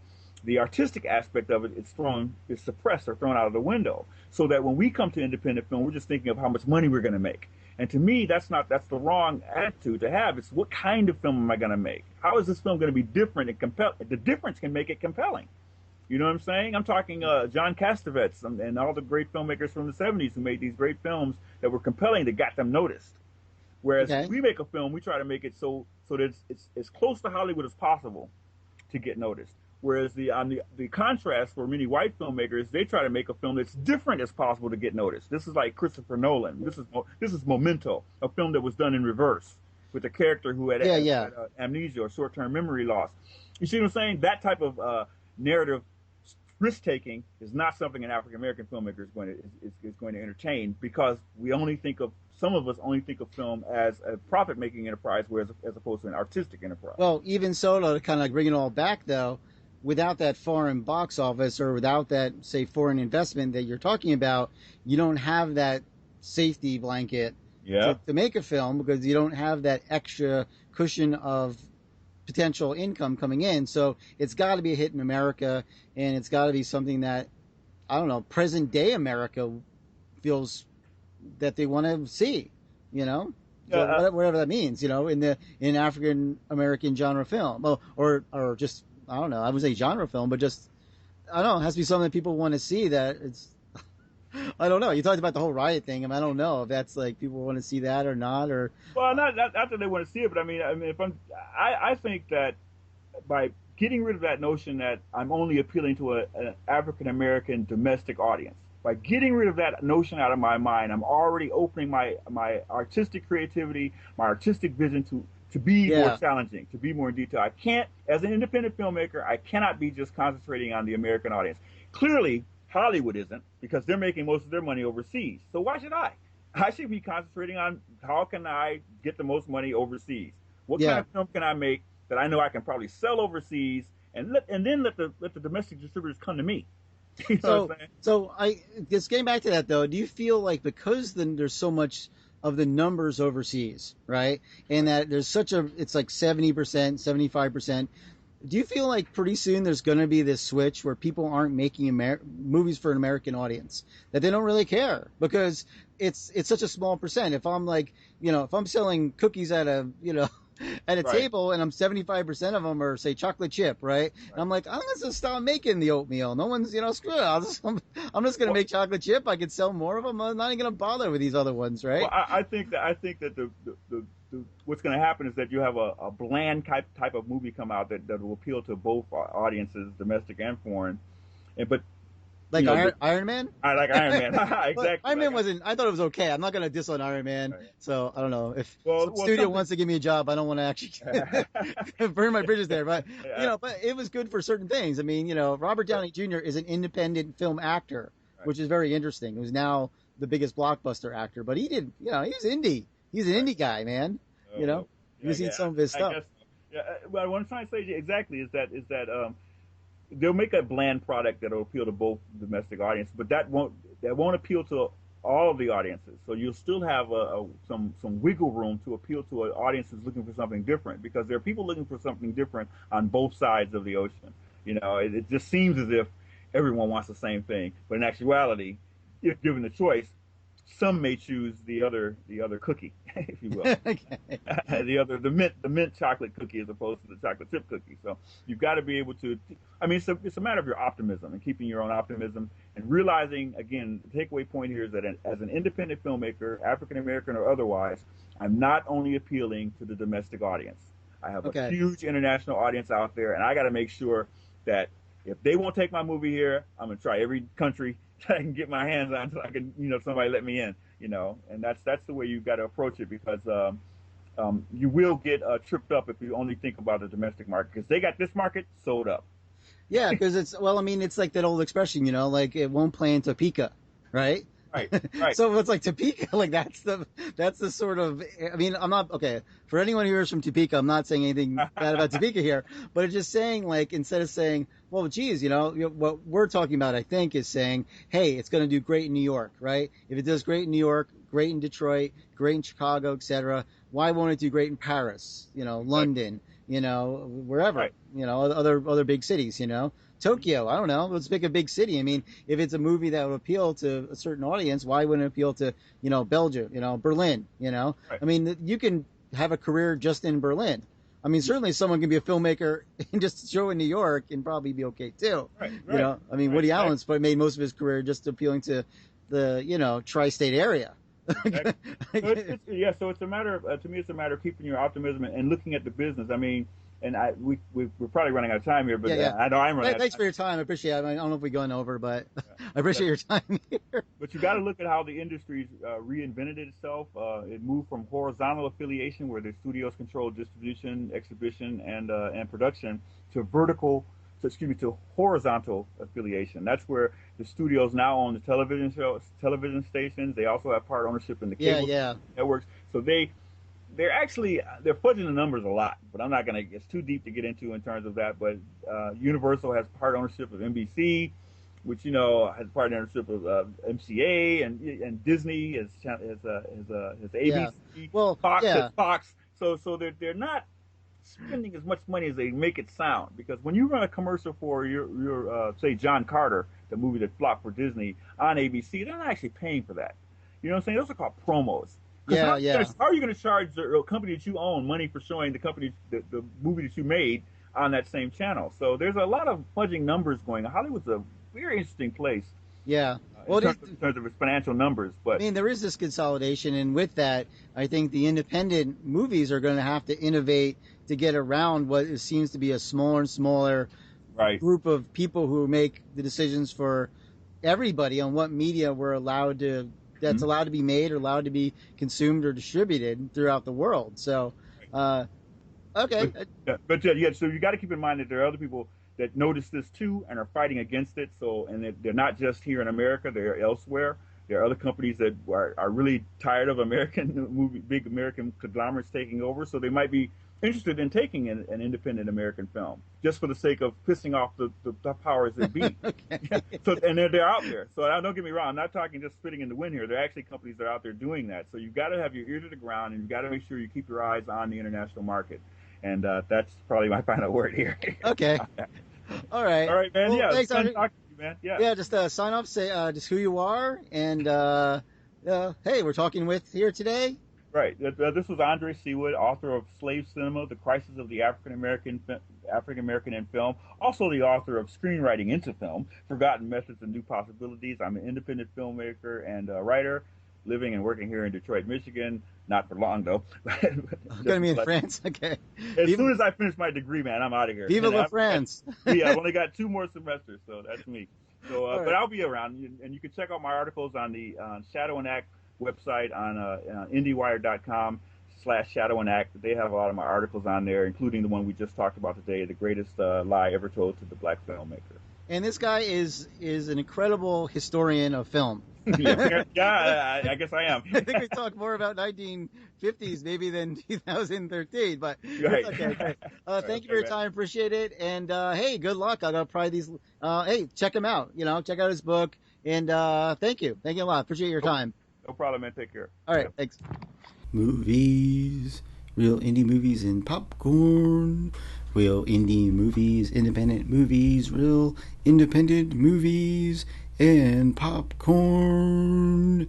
the artistic aspect of it is suppressed or thrown out of the window. So that when we come to independent film, we're just thinking of how much money we're going to make. And to me, that's the wrong attitude to have. It's what kind of film am I going to make? How is this film going to be different and compel? The difference can make it compelling. You know what I'm saying? I'm talking John Cassavetes and all the great filmmakers from the 70s who made these great films that were compelling that got them noticed. Whereas Okay. we make a film, we try to make it so that it's as close to Hollywood as possible to get noticed. Whereas the contrast for many white filmmakers, they try to make a film that's different as possible to get noticed. This is like Christopher Nolan. This is Memento, a film that was done in reverse with a character who had, Yeah, yeah. amnesia or short-term memory loss. You see what I'm saying? That type of narrative risk taking is not something an African American filmmaker is going to entertain, because some of us only think of film as a profit making enterprise, whereas as opposed to an artistic enterprise. Well, even so, to kind of like bring it all back though, without that foreign box office or without that, say, foreign investment that you're talking about, you don't have that safety blanket Yeah. to make a film, because you don't have that extra cushion of potential income coming in. So it's got to be a hit in America, and it's got to be something that, I don't know, present day America feels that they want to see, you know, Yeah, so whatever that means, in African American genre film, or just, I don't know, I would say genre film, but just, I don't know, it has to be something that people want to see. That it's, I don't know. You talked about the whole riot thing. I mean, I don't know if that's like people want to see that or not, or well, not that they want to see it, but I mean, I think that by getting rid of that notion that I'm only appealing to an African American domestic audience, by getting rid of that notion out of my mind, I'm already opening my artistic creativity, my artistic vision to be more yeah, challenging, to be more in detail. I can't, as an independent filmmaker, I cannot be just concentrating on the American audience. Clearly, Hollywood isn't, because they're making most of their money overseas. So why should I? I should be concentrating on how can I get the most money overseas? What kind yeah. of film can I make that I know I can probably sell overseas, and then let the domestic distributors come to me. You know what So, I'm saying? so I just getting back to that though. Do you feel like because there's so much of the numbers overseas, right? And Right. that there's it's like 70%, 75%. Do you feel like pretty soon there's going to be this switch where people aren't making movies for an American audience, that they don't really care because it's such a small percent? If I'm like, if I'm selling cookies at a, at a Right. table, and I'm 75% of them are, say, chocolate chip, right? And Right. I'm like, I'm going to stop making the oatmeal. No one's, screw it. I'm just going to Well, make chocolate chip. I could sell more of them. I'm not even going to bother with these other ones, well, right? I think that the what's going to happen is that you have a bland type of movie come out that will appeal to both audiences, domestic and foreign. And but you Like know, Iron Man. I like Iron Man. But Exactly. Iron Man wasn't. I thought it was okay. I'm not gonna diss on Iron Man. Right. So I don't know if Well, some well, studio something. wants to give me a job. I don't want to actually burn my bridges there. But Yeah, but it was good for certain things. I mean, Robert right, Downey Jr. is an independent film actor, right, which is very interesting. Who's now the biggest blockbuster actor, but he did. He's indie. He's an right. indie guy, man. You know, Well, yeah, you've seen yeah, some of his I stuff. guess. Yeah, well, what I'm trying to say exactly is that they'll make a bland product that'll appeal to both domestic audiences, but that won't appeal to all of the audiences. So you'll still have some wiggle room to appeal to an audience who's looking for something different, because there are people looking for something different on both sides of the ocean. It just seems as if everyone wants the same thing, but in actuality, if given the choice, some may choose the other cookie, if you will. Okay. the mint chocolate cookie as opposed to the chocolate chip cookie. So you've got to be able to. I mean, it's a matter of your optimism and keeping your own optimism and realizing, again, the takeaway point here is that as an independent filmmaker, African American or otherwise, I'm not only appealing to the domestic audience. I have a Okay. huge international audience out there, and I got to make sure that if they won't take my movie here, I'm gonna try every country that I can get my hands on, so I can, somebody let me in, and that's the way you've got to approach it because you will get tripped up if you only think about the domestic market because they got this market sold up. Yeah, because it's well, I mean, it's like that old expression, like it won't play in Topeka, right? Right, right. So it's like Topeka, like that's the sort of. I mean, I'm not okay for anyone who hears from Topeka. I'm not saying anything bad about Topeka here, but it's just saying like instead of saying, well, geez, what we're talking about, I think, is saying, hey, it's going to do great in New York, right? If it does great in New York, great in Detroit, great in Chicago, etc. Why won't it do great in Paris? Right, London, wherever, right. other big cities, Tokyo, I don't know. Let's pick a big city. I mean, if it's a movie that would appeal to a certain audience, why wouldn't it appeal to, Belgium, Berlin, Right. I mean, you can have a career just in Berlin. I mean, certainly someone can be a filmmaker and just show in New York and probably be okay too. Right, right, I mean, right. Woody Exactly. Allen's made most of his career just appealing to the, tri-state area. Exactly. So it's a matter of to me, it's a matter of keeping your optimism and looking at the business. I mean, and we're probably running out of time here, but Yeah, yeah. I know I'm running out of Thanks time. for your time. I appreciate it. I don't know if we've gone over, but Yeah. I appreciate your time here. But you got to look at how the industry's reinvented itself. It moved from horizontal affiliation, where the studios control distribution, exhibition, and production, to to horizontal affiliation. That's where the studios now own the television stations. They also have part ownership in the Yeah, cable yeah. networks. So they're fudging the numbers a lot. But I'm not gonna. It's too deep to get into in terms of that. But Universal has part ownership of NBC, which has part ownership of MCA, and Disney has Yeah. ABC. Well, Fox has yeah. Fox. So they're not spending as much money as they make it sound. Because when you run a commercial for your say John Carter, the movie that flopped for Disney on ABC, they're not actually paying for that. You know what I'm saying? Those are called promos. Because Yeah, yeah. how are you going to charge the company that you own money for showing the movie that you made on that same channel? So there's a lot of fudging numbers going on. Hollywood's a very interesting place Yeah. in Well, it is, terms of its financial numbers. I But mean, there is this consolidation, and with that, I think the independent movies are going to have to innovate to get around what seems to be a smaller and smaller right. group of people who make the decisions for everybody on what media that's Mhm. allowed to be made or allowed to be consumed or distributed throughout the world. So, uh, okay. But yeah, so you got to keep in mind that there are other people that notice this too and are fighting against it. So and they're not just here in America; they're elsewhere. There are other companies that are really tired of big American conglomerates taking over. So they might be interested in taking an independent American film just for the sake of pissing off the powers that be. Yeah. Okay. So and they're out there. So don't get me wrong. I'm not talking just spitting in the wind here. There are actually companies that are out there doing that. So you've got to have your ear to the ground and you've got to make sure you keep your eyes on the international market. And that's probably my final word here. Okay. All right. All right, man. Well, Yeah, it's thanks, fun Andre. talking to you, man. Yeah, Yeah, just sign off, say just who you are, and hey, we're talking with here today. right. This was Andre Seewood, author of Slave Cinema: The Crisis of the African American in Film. Also, the author of Screenwriting into Film: Forgotten Methods and New Possibilities. I'm an independent filmmaker and writer, living and working here in Detroit, Michigan. Not for long though. I'm Just gonna be in until France. Okay. as Viva, soon as I finish my degree, man, I'm out of here. Viva And la France. I've only got 2 more semesters, so that's me. So, All but right. I'll be around, and you can check out my articles on the Shadow and Act website on IndieWire.com/Shadow and Act. They have a lot of my articles on there, including the one we just talked about today, the greatest lie ever told to the black filmmaker. And this guy is an incredible historian of film. Yeah, I yeah, I guess I am. think we talk more about 1950s maybe than 2013, but it's Right. okay. Okay. Thank you for Okay, your man. time. Appreciate it. And hey, good luck. I got to probably these. Hey, check him out. Check out his book. And thank you. Thank you a lot. Appreciate your No, time. no problem, man. Take care. All right. Yeah. Thanks. Movies, real indie movies and popcorn. Real indie movies, independent movies, real independent movies and popcorn.